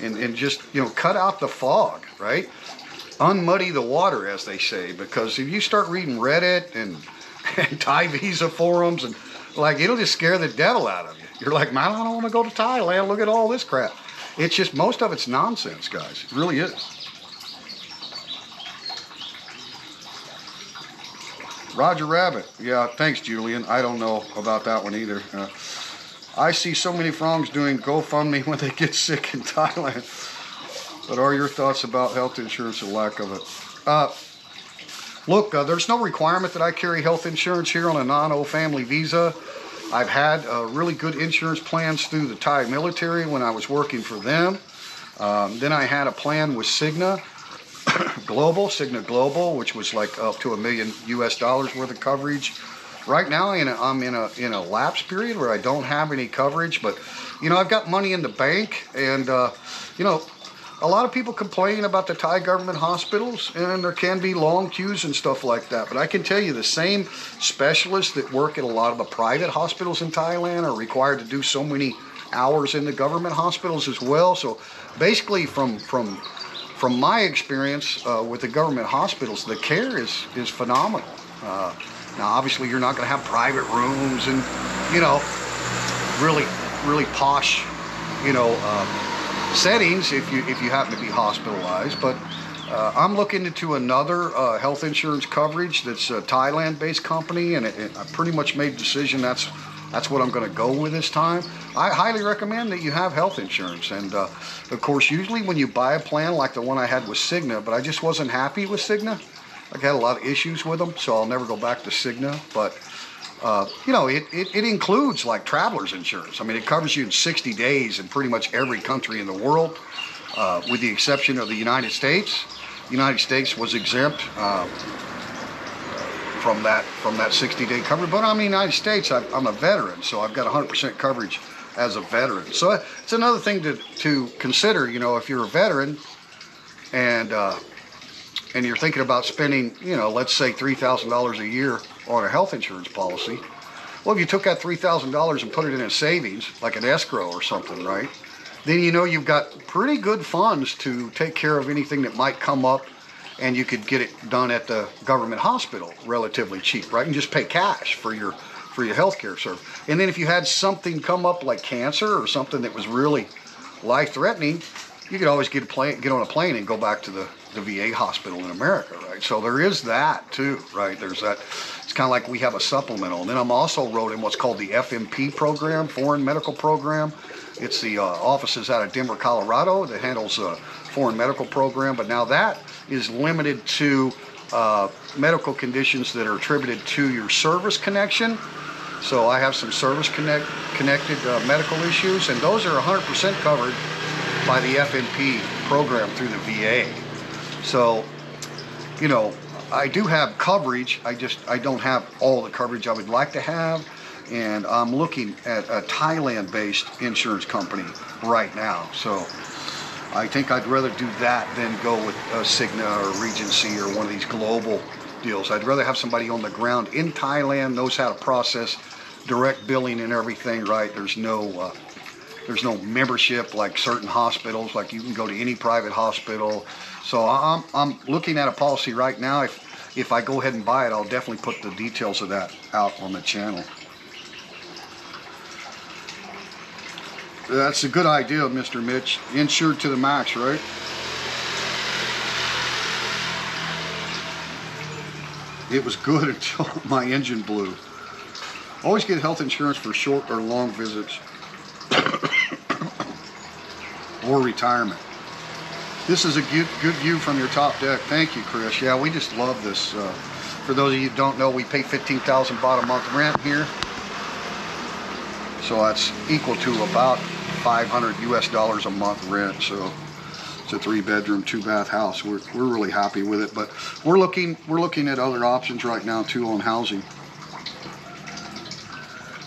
And just, cut out the fog, right? Unmuddy the water, as they say, because if you start reading Reddit and Thai visa forums, and it'll just scare the devil out of you. You're like, man, I don't want to go to Thailand. Look at all this crap. It's just, most of it's nonsense, guys. It really is. Roger Rabbit. Yeah, thanks, Julian. I don't know about that one either. I see so many Frongs doing GoFundMe when they get sick in Thailand. What are your thoughts about health insurance and lack of it? Look, there's no requirement that I carry health insurance here on a non-O family visa. I've had really good insurance plans through the Thai military when I was working for them. Then I had a plan with Cigna Global, which was like up to $1 million US worth of coverage. Right now, I'm in a lapse period where I don't have any coverage, but I've got money in the bank, and a lot of people complain about the Thai government hospitals, and there can be long queues and stuff like that. But I can tell you, the same specialists that work at a lot of the private hospitals in Thailand are required to do so many hours in the government hospitals as well. So basically, from my experience with the government hospitals, the care is phenomenal. Now, obviously, you're not going to have private rooms and really posh settings if you happen to be hospitalized. But I'm looking into another health insurance coverage that's a Thailand-based company, and I pretty much made the decision that's what I'm going to go with this time. I highly recommend that you have health insurance, and of course, usually when you buy a plan like the one I had with Cigna, but I just wasn't happy with Cigna. I had a lot of issues with them, so I'll never go back to Cigna. But it includes like traveler's insurance. I mean, it covers you in 60 days in pretty much every country in the world, with the exception of the United States. The United States was exempt from that 60-day coverage. But I'm in the United States. I'm a veteran, so I've got 100% coverage as a veteran. So it's another thing to consider. If you're a veteran and you're thinking about spending, let's say $3,000 a year on a health insurance policy. Well, if you took that $3,000 and put it in a savings, like an escrow or something, right? Then you've got pretty good funds to take care of anything that might come up, and you could get it done at the government hospital relatively cheap, right? And just pay cash for your health care service. And then if you had something come up like cancer or something that was really life-threatening, you could always get on a plane and go back to the VA hospital in America, right? So there is that too, right? There's that. It's kind of like we have a supplemental. And then I'm also wrote in what's called the FMP program, Foreign Medical Program. It's the offices out of Denver, Colorado that handles a foreign medical program. But now that is limited to medical conditions that are attributed to your service connection. So I have some service connected medical issues, and those are 100% covered by the FNP program through the VA. So, I do have coverage. I don't have all the coverage I would like to have, and I'm looking at a Thailand-based insurance company right now. So I think I'd rather do that than go with Cigna or Regency or one of these global deals. I'd rather have somebody on the ground in Thailand, knows how to process direct billing and everything, right? There's no membership like certain hospitals, like you can go to any private hospital. So I'm looking at a policy right now. If I go ahead and buy it, I'll definitely put the details of that out on the channel. That's a good idea, Mr. Mitch. Insured to the max, right? It was good until my engine blew. Always get health insurance for short or long visits or retirement. This is a good view from your top deck. Thank you, Chris. Yeah, we just love this. For those of you who don't know, we pay 15,000 baht a month rent here. So that's equal to about $500 US a month rent. So it's a 3-bedroom, 2-bath house. We're really happy with it, but we're looking at other options right now too on housing.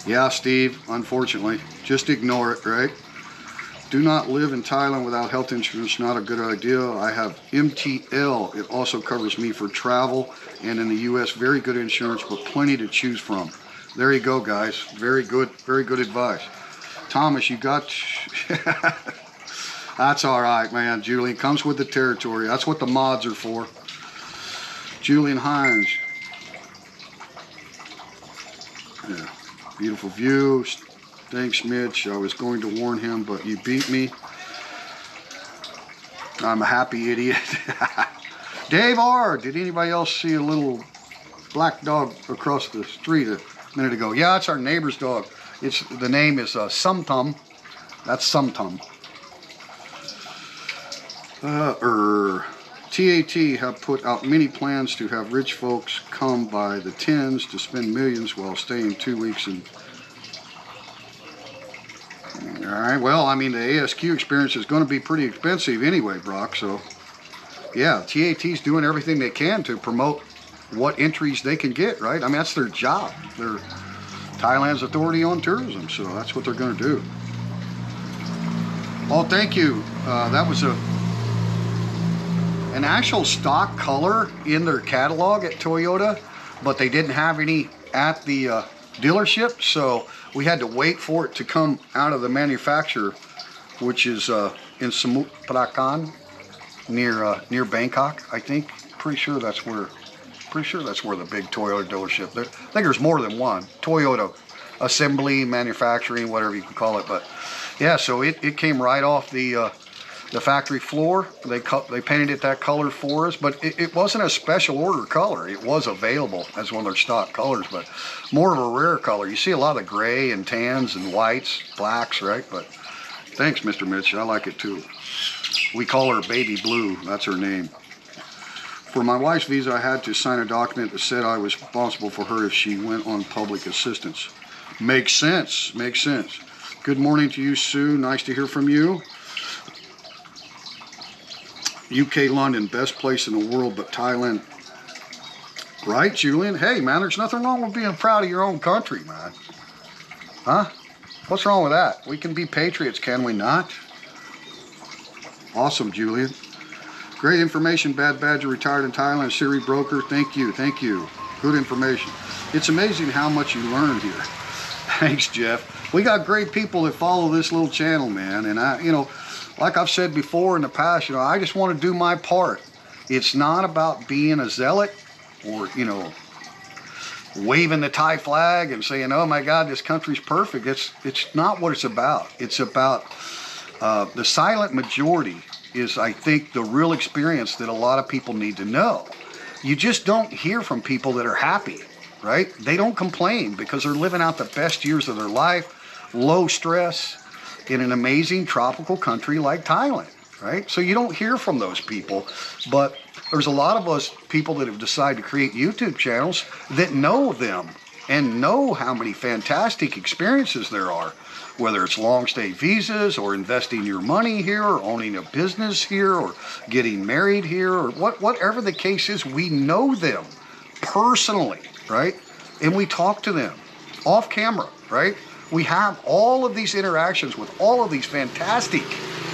Yeah, Steve, unfortunately, just ignore it, right? Do not live in Thailand without health insurance. Not a good idea. I have MTL. It also covers me for travel, and in the U.S., very good insurance, but plenty to choose from. There you go, guys. Very good advice. Thomas, you got... That's all right, man. Julian, comes with the territory. That's what the mods are for. Julian Hines. Yeah. Beautiful view. Thanks, Mitch. I was going to warn him, but you beat me. I'm a happy idiot. Dave R., did anybody else see a little black dog across the street a minute ago? Yeah, it's our neighbor's dog. The name is Sumtum. That's Sumtum. TAT have put out many plans to have rich folks come by the tens to spend millions while staying 2 weeks in. All right, well, I mean, the ASQ experience is going to be pretty expensive anyway, Brock, so yeah, TAT's doing everything they can to promote what entries they can get, right? I mean, that's their job. They're Thailand's authority on tourism, so that's what they're going to do. Oh, thank you. That was an actual stock color in their catalog at Toyota, but they didn't have any at the dealership, so we had to wait for it to come out of the manufacturer, which is in Samut Prakan, near Bangkok, I think. Pretty sure that's where the big Toyota dealership. I think there's more than one. Toyota assembly, manufacturing, whatever you can call it. But yeah, so it came right off the factory floor. They painted it that color for us, but it wasn't a special order color. It was available as one of their stock colors, but more of a rare color. You see a lot of gray and tans and whites, blacks, right? But thanks, Mr. Mitch. I like it too. We call her Baby Blue. That's her name. For my wife's visa, I had to sign a document that said I was responsible for her if she went on public assistance. Makes sense. Makes sense. Good morning to you, Sue. Nice to hear from you. UK, London, best place in the world, but Thailand. Right, Julian? Hey, man, there's nothing wrong with being proud of your own country, man. Huh? What's wrong with that? We can be patriots, can we not? Awesome, Julian. Great information. Bad Badger retired in Thailand. Siri broker. Thank you. Thank you. Good information. It's amazing how much you learn here. Thanks, Jeff. We got great people that follow this little channel, man. And like I've said before in the past, I just want to do my part. It's not about being a zealot or, waving the Thai flag and saying, oh my God, this country's perfect. It's not what it's about. It's about the silent majority is, I think, the real experience that a lot of people need to know. You just don't hear from people that are happy, right? They don't complain because they're living out the best years of their life, low stress, in an amazing tropical country like Thailand, right? So you don't hear from those people, but there's a lot of us people that have decided to create YouTube channels that know them and know how many fantastic experiences there are, whether it's long stay visas or investing your money here or owning a business here or getting married here or whatever the case is. We know them personally, right? And we talk to them off camera, right? We have all of these interactions with all of these fantastic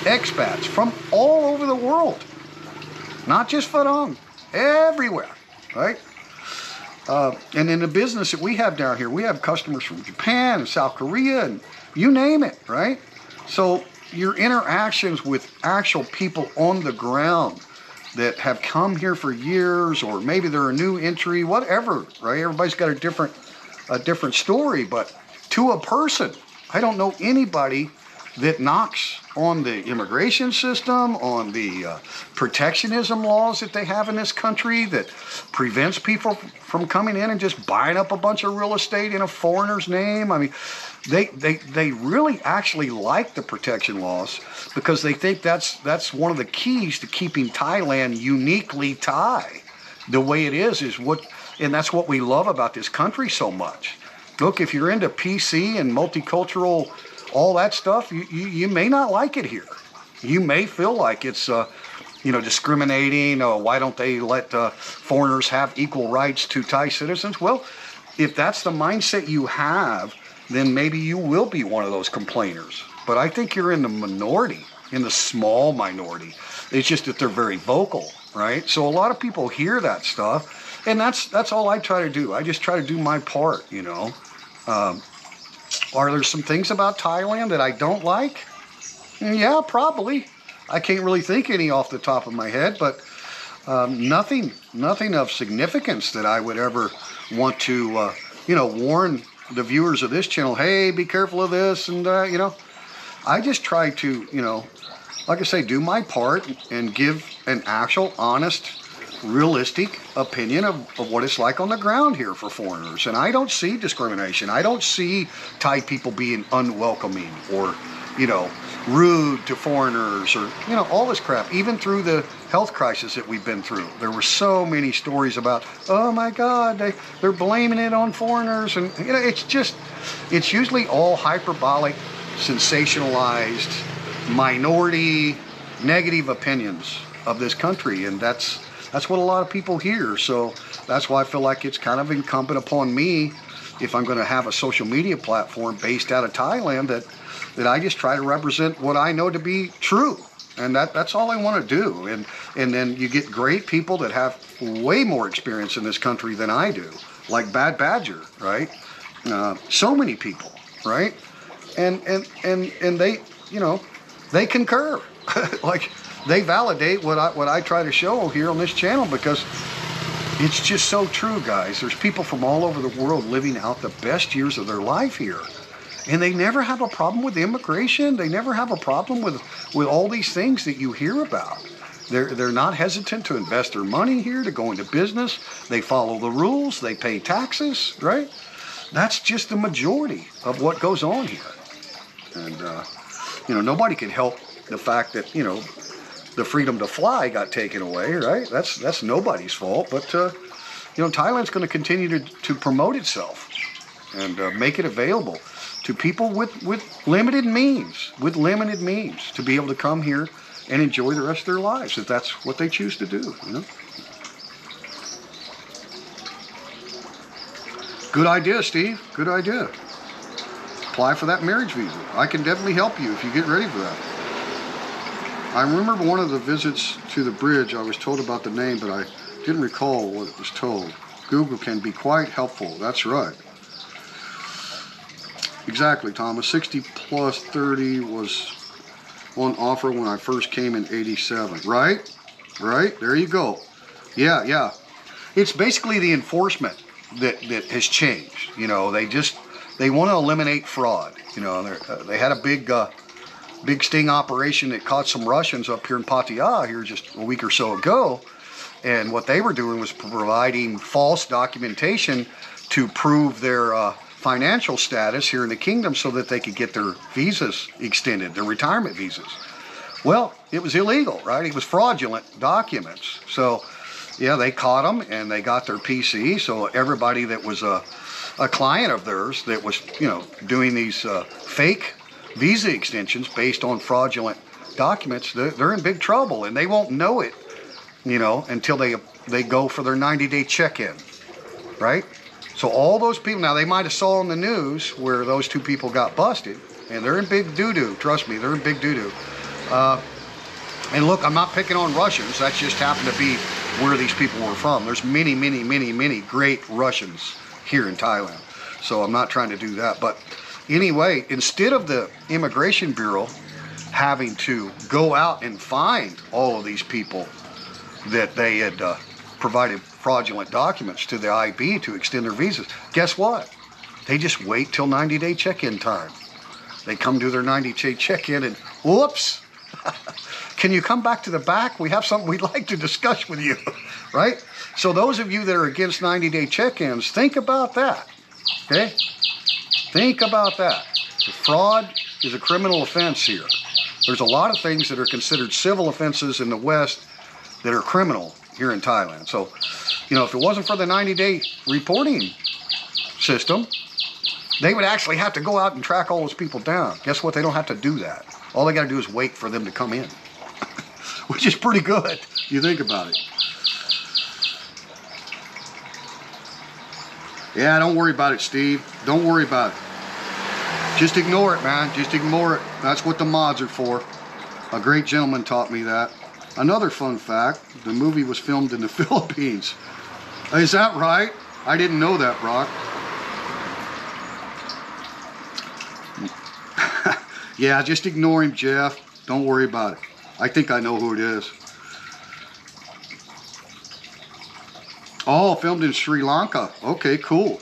expats from all over the world. Not just Phala, everywhere, right? And in the business that we have down here, we have customers from Japan and South Korea and you name it, right? So your interactions with actual people on the ground that have come here for years, or maybe they're a new entry, whatever, right? Everybody's got a different story, but to a person, I don't know anybody that knocks on the immigration system, on the protectionism laws that they have in this country that prevents people from coming in and just buying up a bunch of real estate in a foreigner's name. I mean, they really actually like the protection laws because they think that's one of the keys to keeping Thailand uniquely Thai. The way it is and that's what we love about this country so much. Look, if you're into PC and multicultural, all that stuff, you may not like it here. You may feel like it's, discriminating. Why don't they let foreigners have equal rights to Thai citizens? Well, if that's the mindset you have, then maybe you will be one of those complainers. But I think you're in the minority, in the small minority. It's just that they're very vocal, right? So a lot of people hear that stuff, and that's all I try to do. I just try to do my part, Are there some things about Thailand that I don't like? Yeah, probably. I can't really think any off the top of my head, but nothing of significance that I would ever want to, warn the viewers of this channel, hey, be careful of this, and, I just try to, like I say, do my part and give an actual, honest, realistic opinion of what it's like on the ground here for foreigners. And I don't see discrimination. I don't see Thai people being unwelcoming or, rude to foreigners or, all this crap. Even through the health crisis that we've been through, there were so many stories about, oh my God, they're blaming it on foreigners. And, it's usually all hyperbolic sensationalized, minority, negative opinions of this country, and that's what a lot of people hear. So that's why I feel like it's kind of incumbent upon me, if I'm going to have a social media platform based out of Thailand, that I just try to represent what I know to be true. And that's all I want to do. And then you get great people that have way more experience in this country than I do, like Bad Badger, right? So many people, right? And they, you know, they concur. Like, they validate what I try to show here on this channel, because it's just so true, guys. There's people from all over the world living out the best years of their life here. And they never have a problem with immigration. They never have a problem with all these things that you hear about. They're not hesitant to invest their money here, to go into business. They follow the rules. They pay taxes, right? That's just the majority of what goes on here. And, you know, nobody can help the fact that, you know, the freedom to fly got taken away, right? That's nobody's fault. But, you know, Thailand's going to continue to promote itself and make it available to people with limited means, to be able to come here and enjoy the rest of their lives, if that's what they choose to do, you know? Good idea, Steve. Good idea. Apply for that marriage visa. I can definitely help you if you get ready for that. I remember one of the visits to the bridge, I was told about the name, but I didn't recall what it was told. Google can be quite helpful. That's right. Exactly, Thomas. 60 plus 30 was on offer when I first came in 87. Right? Right? There you go. Yeah. It's basically the enforcement that has changed. You know, they want to eliminate fraud. You know, they had a big sting operation that caught some Russians up here in Pattaya here just a week or so ago. And what they were doing was providing false documentation to prove their financial status here in the kingdom so that they could get their visas extended, their retirement visas. Well, it was illegal, right? It was fraudulent documents. So, yeah, they caught them and they got their PC. So everybody that was a client of theirs that was, you know, doing these fake visa extensions based on fraudulent documents, they're in big trouble, and they won't know it, you know, until they go for their 90-day check-in, right? So all those people, now they might have saw on the news where those two people got busted, and they're in big doo-doo. Trust me, they're in big doo-doo. And look, I'm not picking on Russians. That just happened to be where these people were from. There's many great Russians here in Thailand. So I'm not trying to do that. But anyway, instead of the Immigration Bureau having to go out and find all of these people that they had provided fraudulent documents to the IB to extend their visas, guess what? They just wait till 90-day check-in time. They come do their 90-day check-in and whoops, can you come back to the back? We have something we'd like to discuss with you, right? So those of you that are against 90-day check-ins, think about that, okay? Think about that. The fraud is a criminal offense here. There's a lot of things that are considered civil offenses in the West that are criminal here in Thailand. So, you know, if it wasn't for the 90-day reporting system, they would actually have to go out and track all those people down. Guess what? They don't have to do that. All they got to do is wait for them to come in, which is pretty good. You think about it. Yeah, don't worry about it, Steve. Don't worry about it. Just ignore it, man. Just ignore it. That's what the mods are for. A great gentleman taught me that. Another fun fact, the movie was filmed in the Philippines. Is that right? I didn't know that, Brock. Yeah, just ignore him, Jeff. Don't worry about it. I think I know who it is. Oh, filmed in Sri Lanka. Okay, cool.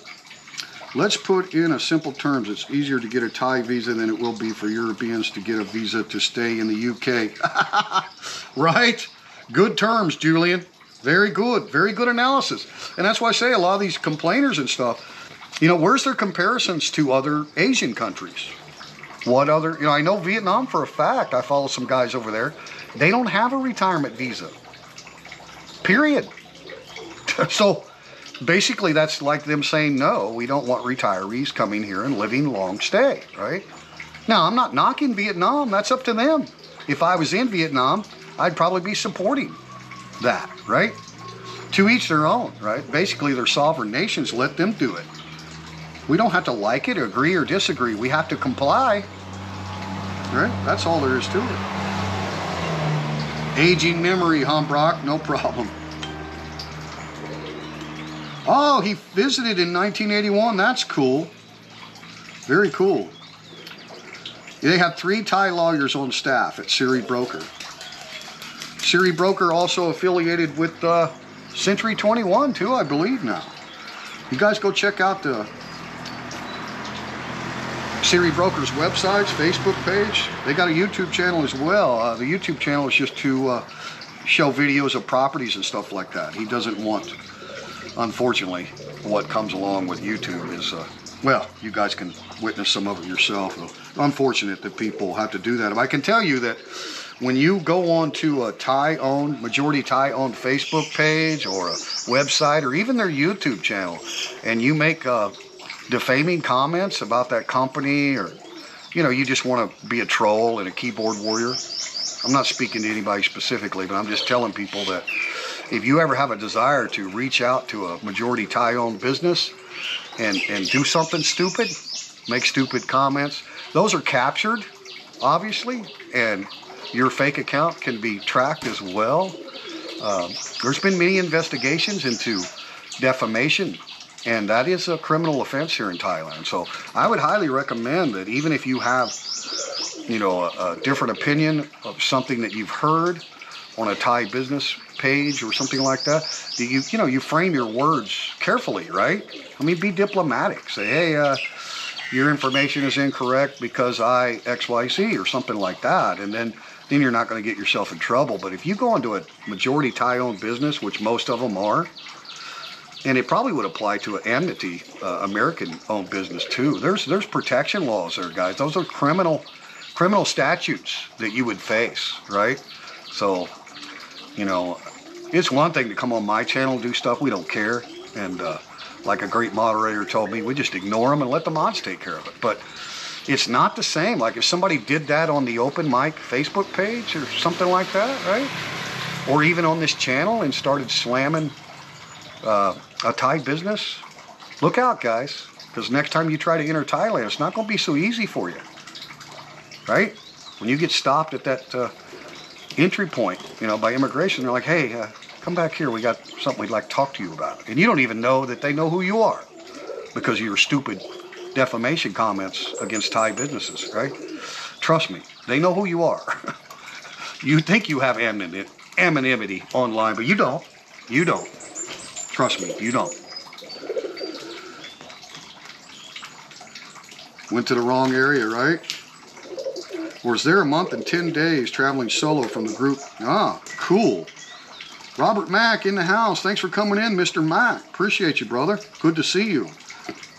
Let's put in a simple terms. It's easier to get a Thai visa than it will be for Europeans to get a visa to stay in the UK. Right? Good terms, Julian. Very good. Very good analysis. And that's why I say a lot of these complainers and stuff, you know, where's their comparisons to other Asian countries? What other, you know, I know Vietnam for a fact. I follow some guys over there. They don't have a retirement visa. Period. So basically that's like them saying, no, we don't want retirees coming here and living long stay, right? Now, I'm not knocking Vietnam. That's up to them. If I was in Vietnam, I'd probably be supporting that, right? To each their own, right? Basically, they're sovereign nations. Let them do it. We don't have to like it, agree or disagree. We have to comply, right? That's all there is to it. Aging memory, huh, Brock? No problem. Oh, he visited in 1981. That's cool. Very cool. They have 3 Thai lawyers on staff at Siri Broker. Siri Broker also affiliated with Century 21 too, I believe now. You guys go check out the Siri Broker's websites, Facebook page. They got a YouTube channel as well. The YouTube channel is just to show videos of properties and stuff like that. He doesn't want, unfortunately, what comes along with YouTube is, well, you guys can witness some of it yourself. Unfortunate that people have to do that. But I can tell you that when you go on to a Thai-owned, majority Thai-owned Facebook page or a website or even their YouTube channel, and you make defaming comments about that company, or you just want to be a troll and a keyboard warrior. I'm not speaking to anybody specifically, but I'm just telling people that if you ever have a desire to reach out to a majority Thai-owned business and do something stupid, make stupid comments, those are captured, obviously, and your fake account can be tracked as well. There's been many investigations into defamation, and that is a criminal offense here in Thailand. So I would highly recommend that even if you have, a different opinion of something that you've heard on a Thai business page or something like that, you frame your words carefully, right? I mean, be diplomatic. Say, hey, your information is incorrect because I XYZ or something like that, and then you're not going to get yourself in trouble. But if you go into a majority Thai-owned business, which most of them are, and it probably would apply to an amnesty American-owned business too. There's protection laws there, guys. Those are criminal statutes that you would face, right? So, it's one thing to come on my channel and do stuff we don't care, and like a great moderator told me, we just ignore them and let the mods take care of it. But it's not the same. Like if somebody did that on the open mic Facebook page or something like that, right? Or even on this channel and started slamming a Thai business, look out, guys, because next time you try to enter Thailand, it's not going to be so easy for you, right? When you get stopped at that entry point, by immigration, they're like, hey, come back here, we got something we'd like to talk to you about. And you don't even know that they know who you are because of your stupid defamation comments against Thai businesses, right? Trust me, they know who you are. You think you have anonymity online, but you don't. You don't. Trust me, you don't. Went to the wrong area, right? Was there a month and 10 days traveling solo from the group. Ah, cool. Robert Mack in the house. Thanks for coming in, Mr. Mack. Appreciate you, brother. Good to see you.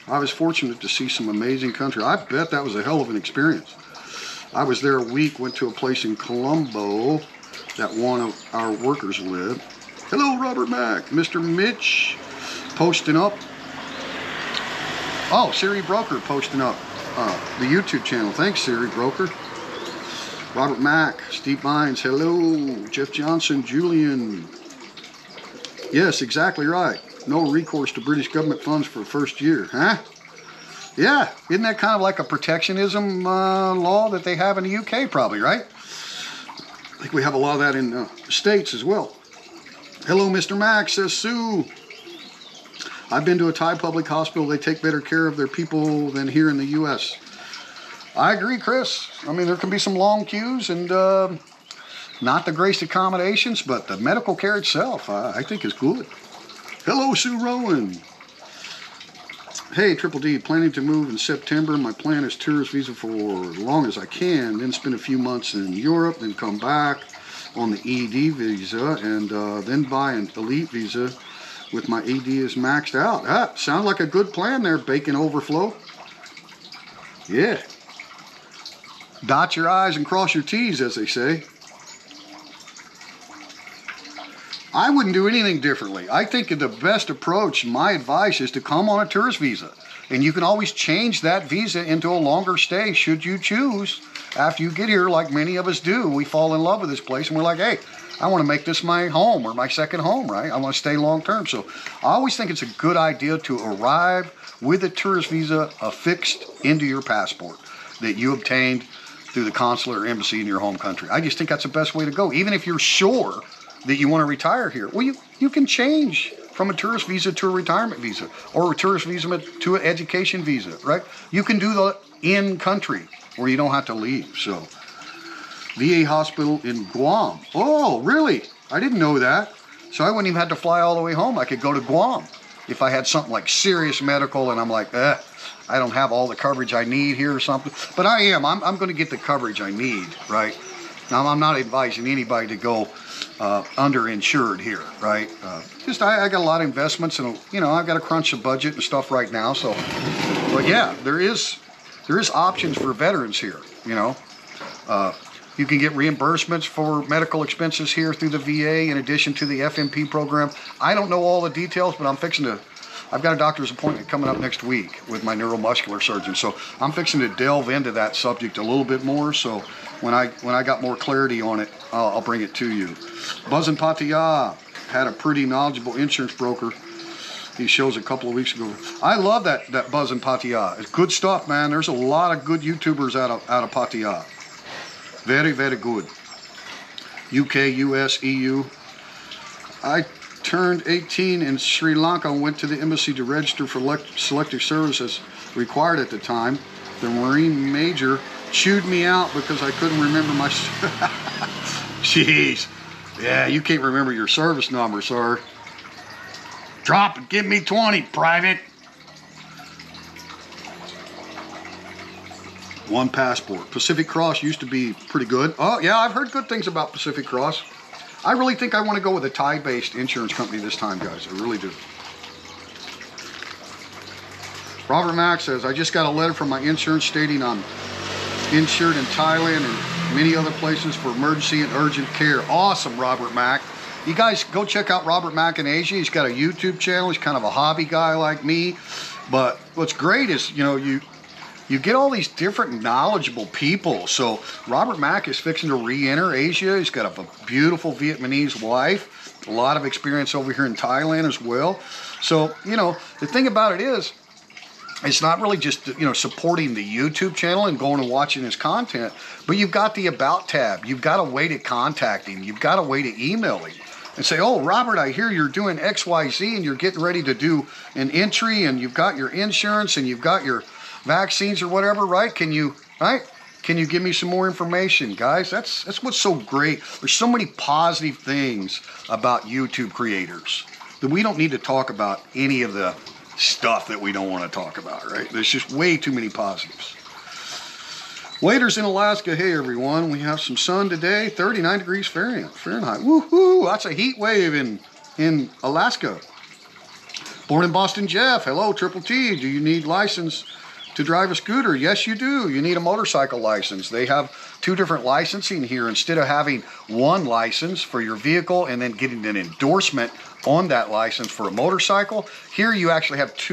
I was fortunate to see some amazing country. I bet that was a hell of an experience. I was there a week, went to a place in Colombo that one of our workers lived. Hello, Robert Mack. Mr. Mitch posting up. Oh, Siri Broker posting up the YouTube channel. Thanks, Siri Broker. Robert Mack, Steve Mines, hello. Jeff Johnson, Julian. Yes, exactly right. No recourse to British government funds for the first year, huh? Yeah, isn't that kind of like a protectionism law that they have in the UK probably, right? I think we have a lot of that in the States as well. Hello, Mr. Max, says Sue. I've been to a Thai public hospital. They take better care of their people than here in the U.S. I agree, Chris. I mean, there can be some long queues and not the greatest accommodations, but the medical care itself, I think is good. Hello, Sue Rowan. Hey, Triple D, planning to move in September. My plan is tourist visa for as long as I can, then spend a few months in Europe, then come back on the ED visa, and then buy an elite visa with my ED is maxed out. Ah, sounds like a good plan there, Bacon Overflow. Yeah. Dot your I's and cross your T's, as they say. I wouldn't do anything differently. I think the best approach, my advice, is to come on a tourist visa. And you can always change that visa into a longer stay should you choose. After you get here, like many of us do, we fall in love with this place and we're like, hey, I want to make this my home or my second home, right? I want to stay long term. So I always think it's a good idea to arrive with a tourist visa affixed into your passport that you obtained through the consulate or embassy in your home country. I just think that's the best way to go. Even if you're sure that you want to retire here, well, you can change from a tourist visa to a retirement visa or a tourist visa to an education visa, right? You can do the in country where you don't have to leave. So VA hospital in Guam. Oh, really? I didn't know that. So I wouldn't even have to fly all the way home. I could go to Guam if I had something like serious medical and I'm like, I don't have all the coverage I need here or something. But I'm going to get the coverage I need, right? Now, I'm not advising anybody to go underinsured here, right? I got a lot of investments and, I've got to crunch the budget and stuff right now. So, but yeah, there is options for veterans here, You can get reimbursements for medical expenses here through the VA in addition to the FMP program. I don't know all the details, but I've got a doctor's appointment coming up next week with my neuromuscular surgeon. So I'm fixing to delve into that subject a little bit more. So when I got more clarity on it, I'll bring it to you. Buzz in Pattaya had a pretty knowledgeable insurance broker. These shows a couple of weeks ago. I love that Buzz in Pattaya. It's good stuff, man. There's a lot of good YouTubers out of Pattaya. Very, very good. UK, US, EU. I turned 18 in Sri Lanka and went to the embassy to register for selective services required at the time. The Marine major chewed me out because I couldn't remember my... Jeez. Yeah, you can't remember your service number, sir. Drop it. Give me 20, private. One passport. Pacific Cross used to be pretty good. Oh, yeah, I've heard good things about Pacific Cross. I really think I want to go with a Thai-based insurance company this time, guys. I really do. Robert Mack says, I just got a letter from my insurance stating I'm insured in Thailand and many other places for emergency and urgent care. Awesome, Robert Mack. You guys go check out Robert Mack in Asia. He's got a YouTube channel. He's kind of a hobby guy like me. But what's great is, you get all these different knowledgeable people. So Robert Mack is fixing to re-enter Asia. He's got a beautiful Vietnamese wife, a lot of experience over here in Thailand as well. So, the thing about it is, it's not really just, supporting the YouTube channel and going and watching his content, but you've got the About tab. You've got a way to contact him. You've got a way to email him and say, oh, Robert, I hear you're doing XYZ and you're getting ready to do an entry and you've got your insurance and you've got your vaccines or whatever, right? Can you give me some more information, guys? That's what's so great. There's so many positive things about YouTube creators that we don't need to talk about any of the stuff that we don't want to talk about, right? There's just way too many positives. Waiters in Alaska, hey everyone, we have some sun today, 39 degrees Fahrenheit. Woohoo! That's a heat wave in Alaska. Born in Boston, Jeff. Hello, Triple T. Do you need license to drive a scooter? Yes, you do. You need a motorcycle license. They have 2 different licensing here. Instead of having one license for your vehicle and then getting an endorsement on that license for a motorcycle, here you actually have 2